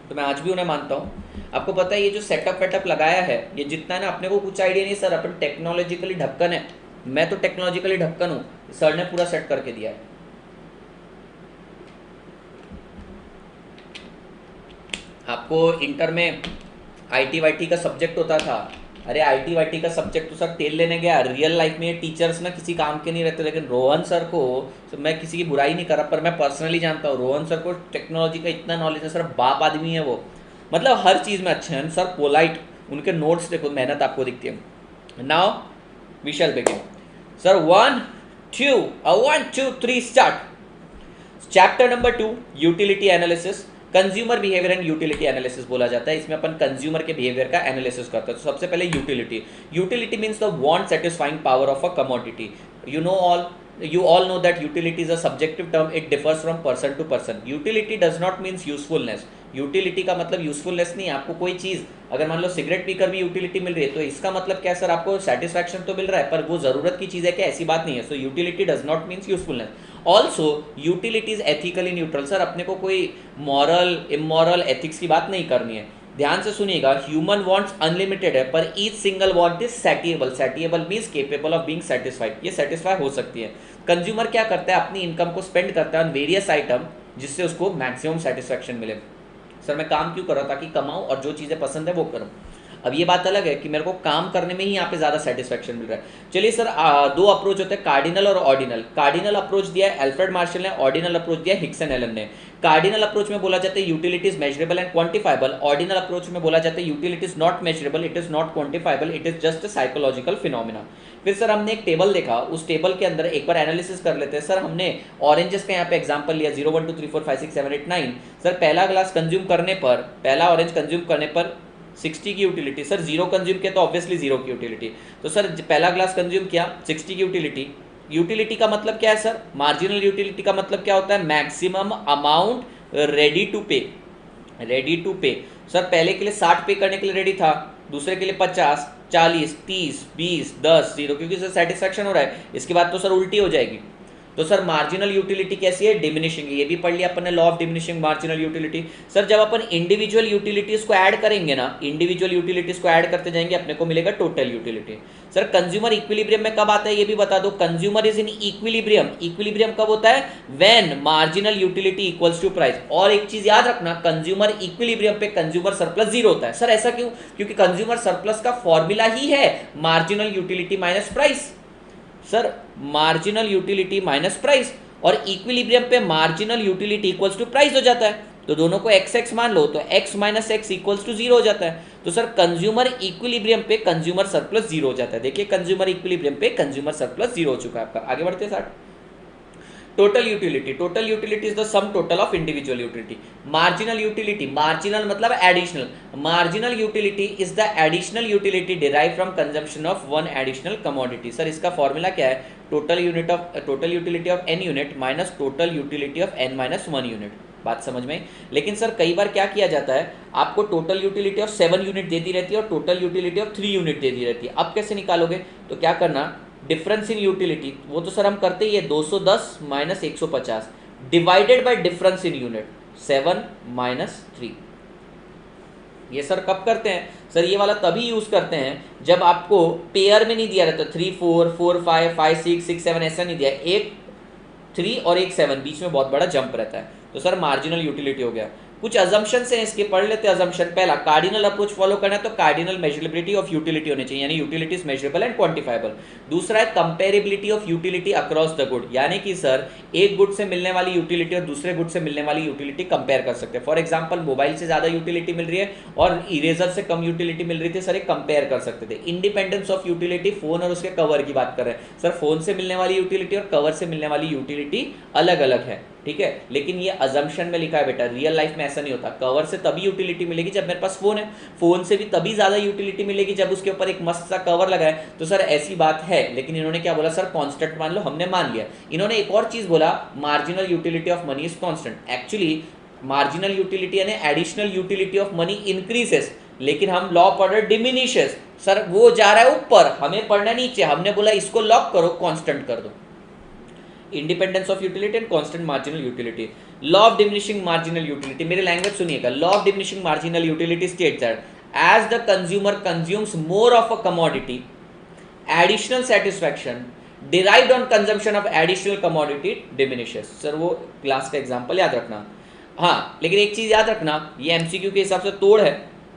तो मैं आज भी उन्हें मानता हूँ। आपको पता है ये जो सेटअप वेटअप लगाया है, ये जितना है ना, अपने को कुछ आइडिया नहीं सर, अपन टेक्नोलॉजिकली ढक्कन है, मैं तो टेक्नोलॉजिकली ढक्कन हूँ, सर ने पूरा सेट करके दिया है। आपको इंटर में आईटी वाईटी का सब्जेक्ट होता था, अरे आईटी वाईटी का सब्जेक्ट तो सर तेल लेने गया, रियल लाइफ में ये टीचर्स ना किसी काम के नहीं रहते, लेकिन रोहन सर को, तो मैं किसी की बुराई नहीं कर रहा, पर मैं पर्सनली जानता हूँ रोहन सर को टेक्नोलॉजी का इतना नॉलेज है सर, बाप आदमी है वो, मतलब हर चीज़ में अच्छे हैं सर, पोलाइट, उनके नोट्स देखो, मेहनत आपको दिखती है। Now we shall begin sir, 1 2 3 start. Chapter number 2 utility analysis, consumer behaviour and utility analysis बोला जाता है, इसमें अपन कंज्यूमर के बिहेवियर का एनालिसिस करते हैं। तो सबसे पहले utility means the want satisfying power of a commodity. You all know that utility is a subjective term, it differs from person to person. Utility does not means usefulness. Utility का मतलब usefulness नहीं है। आपको कोई चीज़, अगर मान लो cigarette पीकर भी यूटिलिटी मिल रही है, तो इसका मतलब क्या है सर, आपको सेटिस्फैक्शन तो मिल रहा है, पर वो ज़रूरत की चीज़ है क्या, ऐसी बात नहीं है। सो utility does not means usefulness. Also utility is ethically neutral. Sir अपने को कोई मॉरल इमोरल एथिक्स की बात नहीं करनी है, ध्यान से सुनिएगा। ह्यूमन वांट्स अनलिमिटेड है, पर each single want is satiable. Satiable means capable of being satisfied, ये सेटिस्फाई हो सकती है। कंज्यूमर क्या करता है, अपनी इनकम को स्पेंड करता है ऑन वेरियस आइटम, जिससे उसको मैक्सिमम सेटिस्फैक्शन मिले। सर मैं काम क्यों कर रहा हूँ, ताकि कमाऊँ और जो चीज़ें पसंद है वो करूँ। अब ये बात अलग है कि मेरे को काम करने में ही यहाँ पे ज़्यादा सेटिस्फैक्शन मिल रहा है। चलिए सर, दो अप्रोच होते हैं, कार्डिनल और ऑर्डिनल। कार्डिनल अप्रोच दिया है अल्फ्रेड मार्शल ने, ऑर्डिनल अप्रोच दिया है हिक्स एंड एलन ने। कार्डिनल अप्रोच में बोला जाता है utilities measurable and quantifiable, ordinal approach में बोला जाता है utilities not measurable, it is not quantifiable, it is just psychological phenomena. फिर सर हमने एक टेबल देखा, उस टेबल के अंदर एक बार एनालिसिस कर लेते हैं। सर हमने ऑरेंजेस का यहाँ पे एग्जांपल लिया, 0 1 2 3 4 5 6 7 8 9। सर पहला ग्लास कंज्यूम करने पर, पहला ऑरेंज कंज्यूम करने पर 60 की यूटिलिटी। सर 0 कंज्यूम किया तो ऑब्वियसली 0 की यूटिलिटी। तो सर पहला ग्लास कंज्यूम किया, 60 की यूटिलिटी। यूटिलिटी का मतलब क्या है सर, मार्जिनल यूटिलिटी का मतलब क्या होता है, मैक्सिमम अमाउंट रेडी टू पे। रेडी टू पे सर पहले के लिए 60 पे करने के लिए रेडी था, दूसरे के लिए 50 40 30 20 10 0, क्योंकि सर सेटिस्फैक्शन हो रहा है। इसके बाद तो सर उल्टी हो जाएगी। तो सर मार्जिनल यूटिलिटी कैसी है, डिमिनिशिंग। ये भी पढ़ लिया अपन ने, law of diminishing marginal utility. Sir जब अपन इंडिविजुअल यूटिलिटीज को ऐड करेंगे ना, इंडिविजुअल यूटिलिटीज को ऐड करते जाएंगे, अपने को मिलेगा total utility. Sir consumer equilibrium में कब आता है ये भी बता दो। Consumer is in equilibrium, equilibrium कब होता है, when marginal utility equals to price. और एक चीज याद रखना, कंज्यूमर इक्विलिब्रियम पे कंज्यूमर सरप्लस 0 होता है। सर ऐसा क्यों, क्योंकि कंज्यूमर सरप्लस का फॉर्मूला ही है marginal utility minus price. Sir marginal utility minus price, और इक्विलिब्रियम पे marginal utility equals to price हो जाता है, तो दोनों को एक्स एक्स मान लो, तो X minus X equals to 0 हो जाता है। तो सर कंज्यूमर इक्विलिब्रियम पे कंज्यूमर सरप्लस 0 हो जाता है। देखिए कंज्यूमर इक्विलिब्रियम पे कंज्यूमर सरप्लस 0 हो चुका है आपका। आगे बढ़ते हैं sir, total utility. Total utility is the sum total of individual utility. Marginal utility, marginal मतलब additional, marginal utility is the additional utility derive from consumption of one additional commodity. Sir इसका formula क्या है, total utility of n unit minus total utility of n minus 1 unit. बात समझ में। लेकिन sir कई बार क्या किया जाता है, आपको टोटल यूटिलिटी ऑफ 7 यूनिट देती रहती है और टोटल यूटिलिटी ऑफ 3 यूनिट देती रहती है। अब कैसे निकालोगे, तो क्या करना, डिफरेंस इन यूटिलिटी, वो तो सर हम करते ही है, 210 minus 150 divided by difference in unit 7 minus 3। ये सर कब करते हैं, सर ये वाला तभी यूज करते हैं जब आपको पेयर में नहीं दिया रहता, 3 4 4 5 5 6 6 7 ऐसा नहीं दिया, एक 3 और एक 7, बीच में बहुत बड़ा जंप रहता है। तो सर मार्जिनल यूटिलिटी हो गया। कुछ अजम्पशंस हैं इसके, पढ़ लेते हैं अजम्पशन। पहला, कार्डिनल अप्रोच फॉलो करना है तो कार्डिनल मेजरेबिलिटी ऑफ यूटिलिटी होनी चाहिए, यानी utility is measurable and quantifiable. दूसरा है comparability of utility across the good, यानी कि सर एक गुड से मिलने वाली यूटिलिटी और दूसरे गुड से मिलने वाली यूटिलिटी कंपेयर कर सकते हैं। फॉर एग्जाम्पल मोबाइल से ज्यादा यूटिलिटी मिल रही है और इरेजर से कम यूटिलिटी मिल रही थी, सर एक कंपेयर कर सकते थे। इंडिपेंडेंस ऑफ यूटिलिटी, फोन और उसके कवर की बात कर रहे हैं, सर फोन से मिलने वाली यूटिलिटी और कवर से मिलने वाली यूटिलिटी अलग अलग है, ठीक है। लेकिन ये अजम्पशन में लिखा है बेटा, रियल लाइफ में ऐसा नहीं होता। कवर से तभी यूटिलिटी मिलेगी जब मेरे पास फोन है, फोन से भी तभी ज्यादा यूटिलिटी मिलेगी जब उसके ऊपर एक मस्त सा कवर लगा है। तो सर ऐसी बात है, लेकिन इन्होंने क्या बोला, सर कांस्टेंट मान लो, हमने मान लिया। इन्होंने एक और चीज बोला, marginal utility of money is constant. Actually marginal utility यानी additional utility of money increases, लेकिन हम लॉ पढ़ रहे डिमिनिशेस। सर वो जा रहा है ऊपर, हमें पढ़ना नीचे, हमने बोला इसको लॉक करो, कांस्टेंट कर दो। Independence of utility and constant marginal utility. Law of diminishing marginal utility, मेरे लैंग्वेज सुनिएगा। Law of diminishing marginal utility states that as the consumer consumes more of a commodity, additional satisfaction derived on consumption of additional commodity diminishes। Sir वो class का example याद रखना। हाँ, लेकिन एक चीज याद रखना, ये एमसीक्यू के हिसाब से तोड़ है।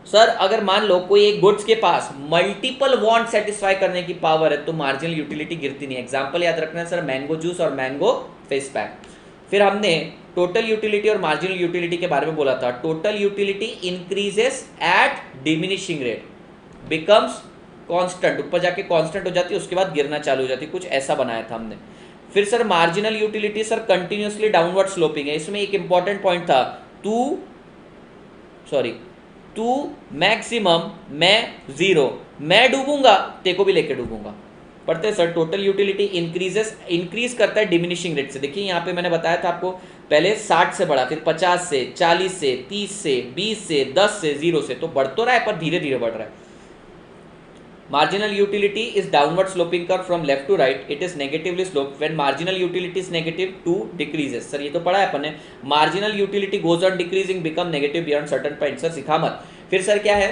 सर अगर मान लो कोई एक गुड्स के पास मल्टीपल वांट सेटिस्फाई करने की पावर है तो मार्जिनल यूटिलिटी गिरती नहीं। एग्जांपल याद रखना है सर, मैंगो जूस और मैंगो फेस पैक। फिर हमने टोटल यूटिलिटी और मार्जिनल यूटिलिटी के बारे में बोला था। Total utility increases eight diminishing rate, becomes constant, ऊपर जाके कांस्टेंट हो जाती है, उसके बाद गिरना चालू हो जाती है, कुछ ऐसा बनाया था हमने। फिर sir marginal utility sir continuously downward sloping है। इसमें एक इंपॉर्टेंट पॉइंट था, टू मैक्सिमम, मैं जीरो, मैं डूबूंगा तेको भी लेके डूबूंगा। पढ़ते हैं सर, टोटल यूटिलिटी इंक्रीज करता है डिमिनिशिंग रेट से। देखिए यहाँ पे मैंने बताया था आपको, पहले 60 से बढ़ा, फिर 50 से, 40 से, 30 से, 20 से, 10 से, 0 से, तो बढ़ तो रहा है पर धीरे धीरे बढ़ रहा है। Marginal utility is downward sloping curve from left to right. It is negatively sloped. When marginal utility is negative, 2 decreases. Sir ये तो पढ़ा है अपन ने। Marginal utility goes on decreasing, become negative beyond certain point। Sir सिखा मत। फिर sir क्या है,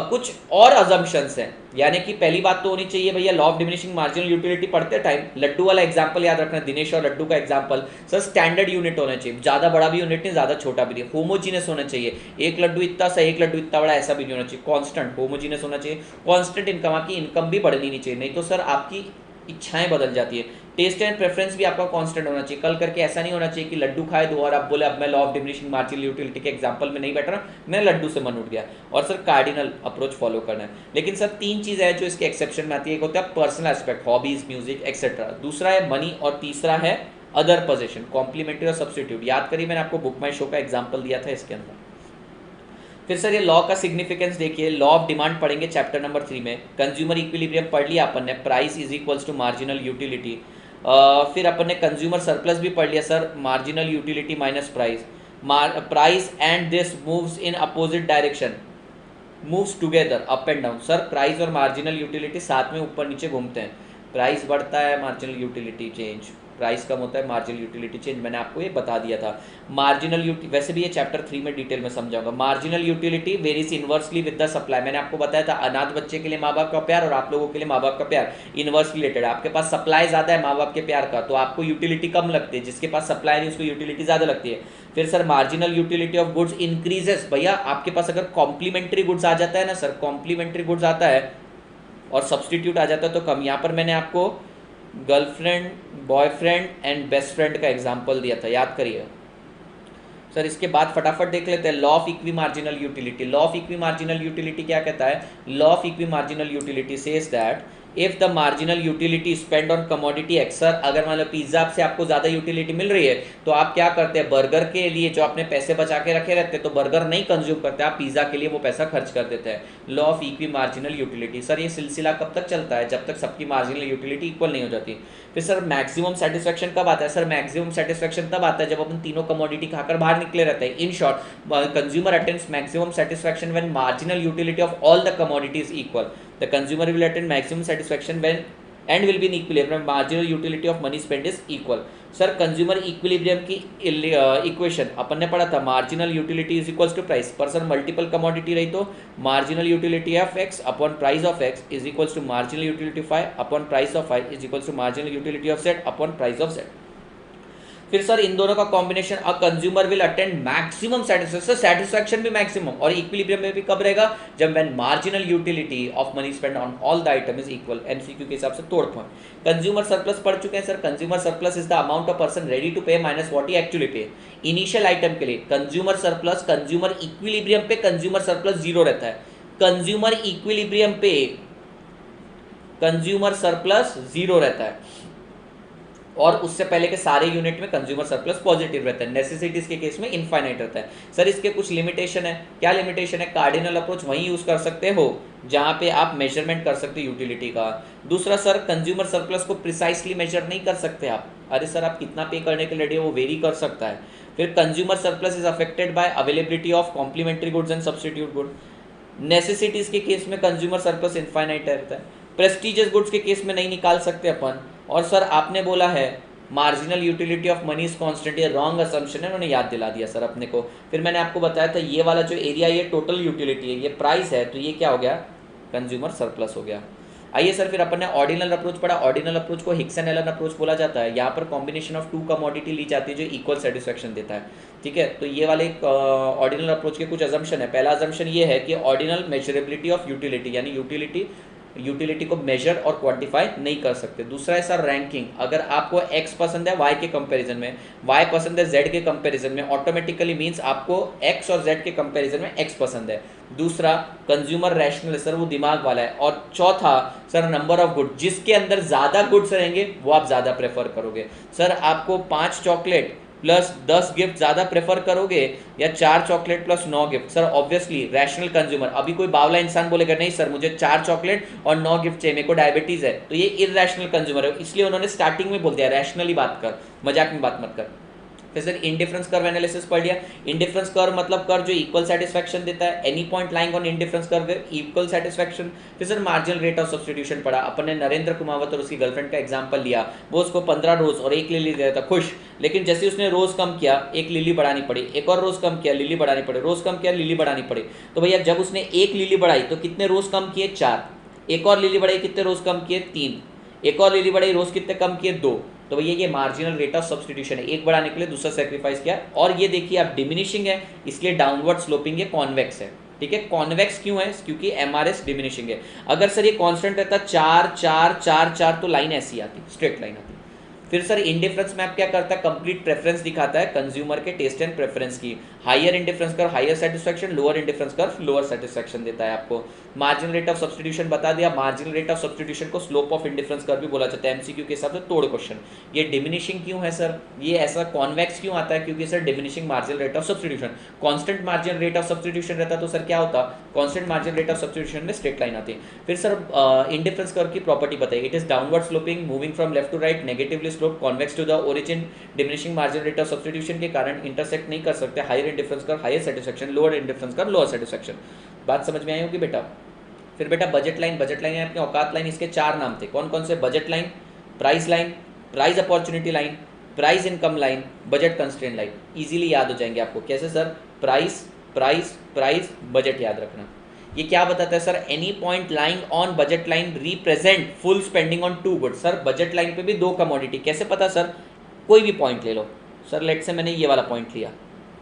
कुछ और अजम्पशंस हैं, यानी कि पहली बात तो होनी चाहिए भैया, law of diminishing marginal utility पढ़ते टाइम लड्डू वाला एग्जांपल याद रखना, दिनेश और लड्डू का एग्जांपल। सर स्टैंडर्ड यूनिट होना चाहिए, ज़्यादा बड़ा भी यूनिट नहीं, ज़्यादा छोटा भी नहीं, होमोजीनियस होना चाहिए। एक लड्डू इतना सा, एक लड्डू इतना बड़ा, ऐसा भी नहीं होना चाहिए। कॉन्स्टेंट होमोजीनियस होना चाहिए। कॉन्स्टेंट इनकम, आपकी इनकम भी बढ़नी नहीं चाहिए, नहीं तो सर आपकी इच्छाएं बदल जाती है। टेस्ट एंड प्रेफरेंस भी आपका कांस्टेंट होना चाहिए। कल करके ऐसा नहीं होना चाहिए कि लड्डू खाए दो और आप बोले अब मैं law of diminishing marginal utility के एग्जांपल में नहीं बैठ रहा, मैं लड्डू से मन उठ गया। और सर कार्डिनल अप्रोच फॉलो करना है। लेकिन सर 3 चीज़ है जो इसके एक्सेप्शन में आती है। एक होता है personal aspect, hobbies, music etcetera. दूसरा है मनी, और तीसरा है अदर पोजीशन, कॉम्प्लीमेंट्री और सब्स्टिट्यूट। याद करिए मैंने आपको बुक माई शो का एग्जाम्पल दिया था इसके अंदर। फिर सर ये लॉ का सिग्निफिकेंस देखिए, लॉ ऑफ डिमांड पढ़ेंगे चैप्टर नंबर 3 में। कंज्यूमर इक्विलिब्रियम पढ़ लिया अपन ने, price is equals to marginal utility. फिर अपन ने कंज्यूमर सरप्लस भी पढ़ लिया sir, marginal utility minus price. Price and this moves in opposite direction, moves together up and down. Sir price और मार्जिनल यूटिलिटी साथ में ऊपर नीचे घूमते हैं। प्राइस बढ़ता है, मार्जिनल यूटिलिटी चेंज, प्राइस कम होता है, मार्जिनल यूटिलिटी चेंज। मैंने आपको ये बता दिया था। मार्जिनल वैसे भी ये चैप्टर 3 में डिटेल में समझाऊंगा। Marginal utility varies inversely with the supply. मैंने आपको बताया था अनाथ बच्चे के लिए माँ बाप का प्यार और आप लोगों के लिए माँ बाप का प्यार इनवर्स रिलेटेड। आपके पास सप्लाई ज़्यादा है माँ बाप के प्यार का तो आपको यूटिलिटी कम लगती है, जिसके पास सप्लाई नहीं उसको यूटिलिटी ज़्यादा लगती है। फिर sir marginal utility of goods increases. भैया आपके पास अगर कॉम्प्लीमेंट्री गुड्स आ जाता है ना सर, कॉम्प्लीमेंट्री गुड्स आता है और सब्सटीट्यूट आ जाता है तो कम। यहाँ पर मैंने आपको girlfriend, boyfriend and best friend का एग्जांपल दिया था, याद करिए सर। इसके बाद फटाफट देख लेते हैं law of equi marginal utility. Law of equi marginal utility क्या कहता है? Law of equi marginal utility says that if the marginal utility spend on commodity x. Sir अगर मान लो पिज्जा से आपको ज़्यादा यूटिलिटी मिल रही है तो आप क्या करते हैं, बर्गर के लिए जो आपने पैसे बचा के रखे रहते हैं तो बर्गर नहीं कंज्यूम करते, आप पिज्जा के लिए वो पैसा खर्च कर देते हैं। Law of equi marginal utility. Sir ये सिलसिला कब तक चलता है? जब तक सबकी मार्जिनल यूटिलिटी इक्वल नहीं हो जाती। फिर सर मैक्सिमम सेटिस्फैक्शन कब आता है? सर मैक्सिमम सेटिस्फैक्शन तब आता है जब अपन तीनों कमोडिटी खाकर बाहर निकले रहते हैं। In short consumer attains maximum satisfaction when marginal utility of all the commodities equal. The consumer will attain maximum satisfaction when and will be in equilibrium marginal utility of money spent is equal। Sir consumer equilibrium की equation अपन ने पढ़ा था, marginal utility is equals to price. पर sir multiple commodity रही तो marginal utility of X upon price of X is equals to marginal utility of Y upon price of Y is equals to marginal utility of Z upon price of Z. फिर sir इन दोनों का combination a consumer will attend maximum satisfaction. Satisfaction भी maximum और equilibrium में भी कब रहेगा? जब when marginal utility of money spend on all the item is equal. MCQ के हिसाब से तोड़ पॉइंट। कंज्यूमर सरप्लस पढ़ चुके हैं sir. Consumer surplus is the amount of person ready to pay minus what he actually pay. Initial item के लिए consumer surplus, consumer equilibrium पे कंज्यूमर सरप्लस जीरो रहता है। कंज्यूमर इक्विलिब्रियम पे कंज्यूमर सरप्लस जीरो रहता है और उससे पहले के सारे यूनिट में कंज्यूमर सरप्लस पॉजिटिव रहता है। नेसेसिटीज के केस में इनफाइनाइट रहता है। सर इसके कुछ लिमिटेशन है। क्या लिमिटेशन है? कार्डिनल अप्रोच वहीं यूज कर सकते हो जहां पे आप मेजरमेंट कर सकते हो यूटिलिटी का। दूसरा सर कंज्यूमर सरप्लस को प्रिसाइसली मेजर नहीं कर सकते आप। अरे सर आप कितना पे करने के लिए वो वेरी कर सकता है। फिर consumer surplus is affected by availability of complementary goods and substitute good. Necessities के केस में कंज्यूमर सरप्लस इनफाइनाइट रहता है। प्रेस्टीजियस गुड्स के केस में नहीं निकाल सकते अपन। और सर आपने बोला है marginal utility of money is constant, ये रॉन्ग असम्पशन है, उन्होंने याद दिला दिया सर अपने को। फिर मैंने आपको बताया था ये वाला जो एरिया ये टोटल यूटिलिटी है, ये प्राइस है, तो ये क्या हो गया, कंज्यूमर सरप्लस हो गया। आइए सर फिर अपन ने ऑर्डिनल अप्रोच पढ़ा। ऑर्डिनल अप्रोच को हिक्स एंड एलन अप्रोच बोला जाता है। यहाँ पर कॉम्बिनेशन ऑफ टू कमोडिटी ली जाती है जो इक्वल सेटिस्फेक्शन देता है, ठीक है। तो ये वाले ऑर्डिनल अप्रोच के कुछ अजम्पशन है। पहला अजम्पशन ये है कि ऑर्डिनल मेजरेबिलिटी ऑफ यूटिलिटी, यानी यूटिलिटी को मेजर और क्वांटिफाई नहीं कर सकते। दूसरा है सर रैंकिंग, अगर आपको x पसंद है y के कंपैरिजन में, y पसंद है z के कंपैरिजन में, ऑटोमेटिकली मींस आपको x और z के कंपैरिजन में x पसंद है। दूसरा कंज्यूमर रैशनल है सर, वो दिमाग वाला है। और चौथा सर नंबर ऑफ गुड, जिसके अंदर ज़्यादा गुड्स रहेंगे वो आप ज़्यादा प्रेफर करोगे। सर आपको 5 चॉकलेट प्लस 10 गिफ्ट ज़्यादा प्रेफर करोगे या 4 chocolate plus 9 gift? Sir obviously rational consumer. अभी कोई बावला इंसान बोलेगा नहीं सर मुझे 4 चॉकलेट और 9 गिफ्ट चाहिए, मेरे को डायबिटीज़ है, तो ये इरैशनल कंज्यूमर है। इसलिए उन्होंने स्टार्टिंग में बोल दिया रैशनली बात कर, मजाक में बात मत कर। फिर सर इंडिफरेंस कर्व एनालिसिस पढ़ लिया। इंडिफरेंस कर्व मतलब कर्व जो इक्वल सेटिस्फेक्शन देता है, any point lying on indifference curve equal satisfaction. फिर sir marginal rate of substitution पढ़ा। अपन ने नरेंद्र कुमावत और उसकी गर्लफ्रेंड का एग्जांपल लिया। वो उसको 15 रोज और 1 लिली दे रहा था, खुश। लेकिन जैसे उसने रोज कम किया 1 लिली बढ़ानी पड़ी, एक और रोज कम किया लिली बढ़ानी पड़ी, रोज कम किया लिली बढ़ानी पड़ी। तो भैया जब उसने 1 लिली बढ़ाई तो कितने रोज कम किए? 4। एक और लिली बढ़ाई, कितने रोज कम किए? 3। एक और लिली बढ़ाई, रोज कितने कम किए? 2। तो भैया ये मार्जिनल रेट ऑफ सब्स्टिट्यूशन है, एक बढ़ाने के लिए दूसरा सेक्रीफाइस किया। और ये देखिए आप डिमिनिशिंग है इसलिए डाउनवर्ड स्लोपिंग है, कॉन्वेक्स है, ठीक है। कॉन्वेक्स क्यों है? क्योंकि एमआरएस डिमिनिशिंग है। अगर सर ये कांस्टेंट रहता 4 4 4 4 तो लाइन ऐसी आती, स्ट्रेट लाइन आती। फिर सर इंडिफरेंस मैप क्या करता है? कंप्लीट प्रेफरेंस दिखाता है कंज्यूमर के टेस्ट एंड प्रेफरेंस की। Higher indifference curve higher satisfaction, lower indifference curve lower satisfaction देता है आपको। मार्जिनल रेट ऑफ सब्स्टिट्यूशन बता दिया। मार्जिनल रेट ऑफ सब्स्टिट्यूशन को स्लोप ऑफ इंडिफरेंस कर्व भी बोला जाता है, एमसीक्यू के हिसाब से तोड़ क्वेश्चन। ये डिमिनिशिंग क्यों है सर? ये ऐसा कॉन्वेक्स क्यों आता है? क्योंकि sir diminishing marginal rate of substitution. Constant marginal rate of substitution रहता तो सर क्या होता? Constant marginal rate of substitution में स्ट्रेट लाइन आती है। फिर सर इंडिफरेंस कर्व की प्रॉपर्टी बताइए। It is downward sloping, moving from left to right, negatively slope, convex to the origin. Diminishing marginal rate of substitution के कारण intersect नहीं कर सकते। Higher indifference curve higher satisfaction, lower indifference curve lower satisfaction. बात समझ में आई होगी बेटा? फिर बेटा बजट लाइन। बजट लाइन अपने औकात लाइन, इसके 4 नाम थे। कौन कौन से? Budget line, price line, price opportunity line, price income line, budget constraint line. Easily याद हो जाएंगे आपको। कैसे sir? Price price price, budget याद रखना। ये क्या बताता है sir? Any point lying on budget line represent full spending on 2 goods. Sir budget line पे भी 2 कमोडिटी, कैसे पता सर? कोई भी पॉइंट ले लो सर, लेट से मैंने ये वाला पॉइंट लिया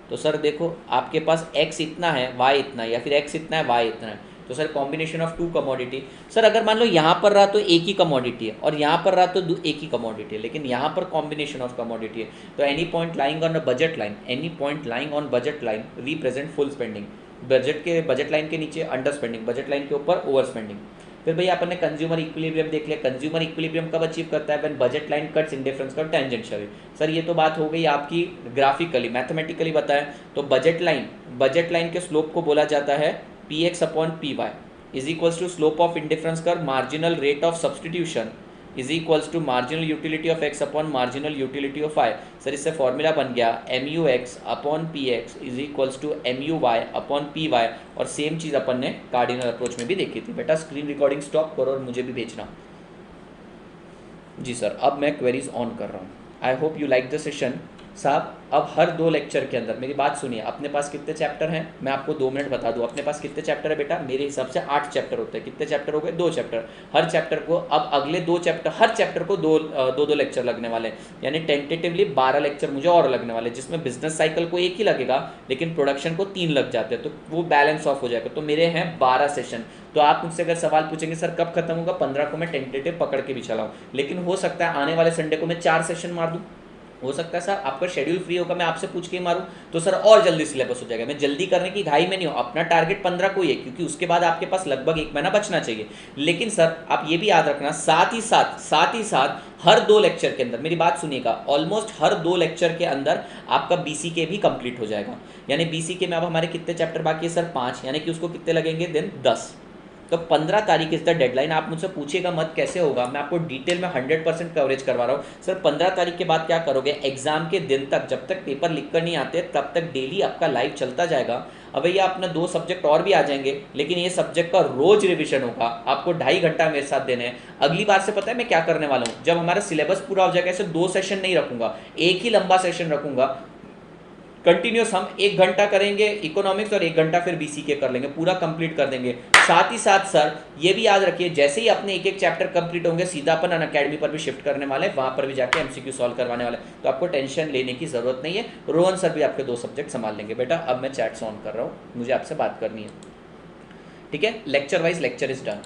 तो सर देखो आपके पास x इतना है y इतना है, या फिर x इतना है y इतना है, तो sir combination of 2 commodity. Sir अगर मान लो यहाँ पर रहा तो एक ही कमोडिटी है और यहाँ पर रहा तो एक ही कमोडिटी है, लेकिन यहाँ पर कॉम्बिनेशन ऑफ कमोडिटी है। तो any point lying on budget line, any point lying on budget line represent full spending. Budget line के नीचे अंडर स्पेंडिंग, बजट लाइन के ऊपर ओवर स्पेंडिंग। फिर भैया अपन ने कंज्यूमर इक्विलिब्रियम देख लिया। कंज्यूमर इक्विलिब्रियम कब अचीव करता है? When budget line cuts indifference curve tangentially. Sir ये तो बात हो गई आपकी ग्राफिकली, मैथमेटिकली बताएं तो बजट लाइन के स्लोप को बोला जाता है px upon py is equals to slope of indifference curve marginal rate of substitution is equals to marginal utility of x upon marginal utility of y। Sir इससे formula बन गया mu(x) upon px is equals to mu(y) upon py। और same चीज़ अपन ने cardinal approach में भी देखी थी। बेटा स्क्रीन रिकॉर्डिंग स्टॉप करो और मुझे भी भेजना। जी सर, अब मैं क्वेरीज ऑन कर रहा हूँ। I hope you like the session. साहब अब हर 2 लेक्चर के अंदर मेरी बात सुनिए, अपने पास कितने चैप्टर हैं मैं आपको 2 मिनट बता दूं। अपने पास कितने चैप्टर है बेटा? मेरे हिसाब से 8 चैप्टर होते हैं। कितने चैप्टर हो गए? 2 चैप्टर। हर चैप्टर को अब अगले 2 चैप्टर, हर चैप्टर को 2 लेक्चर लगने वाले हैं, यानी टेंटेटिवली 12 लेक्चर मुझे और लगने वाले, जिसमें बिजनेस साइकिल को 1 ही लगेगा लेकिन प्रोडक्शन को 3 लग जाते हैं, तो वो बैलेंस ऑफ हो जाएगा। तो मेरे हैं 12 सेशन। तो आप मुझसे अगर सवाल पूछेंगे सर कब खत्म होगा, 15 को मैं टेंटेटिव पकड़ के भी चलाऊँ, लेकिन हो सकता है आने वाले संडे को मैं 4 सेशन मार दूँ। हो सकता है सर आपका शेड्यूल फ्री होगा, मैं आपसे पूछ के ही मारूं तो सर और जल्दी सिलेबस हो जाएगा। मैं जल्दी करने की घाई में नहीं हूं, अपना टारगेट 15 को ही है, क्योंकि उसके बाद आपके पास लगभग 1 महीना बचना चाहिए। लेकिन सर आप ये भी याद रखना, साथ ही साथ हर 2 लेक्चर के अंदर, मेरी बात सुनिएगा, ऑलमोस्ट हर 2 लेक्चर के अंदर आपका BCK भी कंप्लीट हो जाएगा। यानी BCK में अब हमारे कितने चैप्टर बाकी है सर? 5, यानी कि उसको कितने लगेंगे दिन? 10। तो 15 तारीख इज द डेडलाइन। आप मुझसे पूछिएगा मत कैसे होगा, मैं आपको डिटेल में 100% कवरेज करवा रहा हूँ सर। 15 तारीख के बाद क्या करोगे, एग्जाम के दिन तक जब तक पेपर लिख कर नहीं आते तब तक डेली आपका लाइव चलता जाएगा। अब भैया अपने 2 सब्जेक्ट और भी आ जाएंगे, लेकिन ये सब्जेक्ट का रोज रिविजन होगा, आपको 2.5 घंटा मेरे साथ देने हैं। अगली बार से पता है मैं क्या करने वाला हूँ, जब हमारा सिलेबस पूरा हो जाएगा, ऐसे 2 सेशन नहीं रखूंगा, एक ही लंबा सेशन रखूंगा कंटिन्यूस। हम 1 घंटा करेंगे इकोनॉमिक्स और 1 घंटा फिर बीसी के कर लेंगे, पूरा कंप्लीट कर देंगे। साथ ही साथ सर ये भी याद रखिए, जैसे ही अपने एक एक चैप्टर कंप्लीट होंगे सीधा अपन अनअकैडमी पर भी शिफ्ट करने वाले, वहां पर भी जाके एमसीक्यू सॉल्व करवाने वाले, तो आपको टेंशन लेने की जरूरत नहीं है। रोहन सर भी आपके 2 सब्जेक्ट संभाल लेंगे। बेटा अब मैं चैट्स ऑन कर रहा हूँ, मुझे आपसे बात करनी है, ठीक है। Lecture wise lecture is done.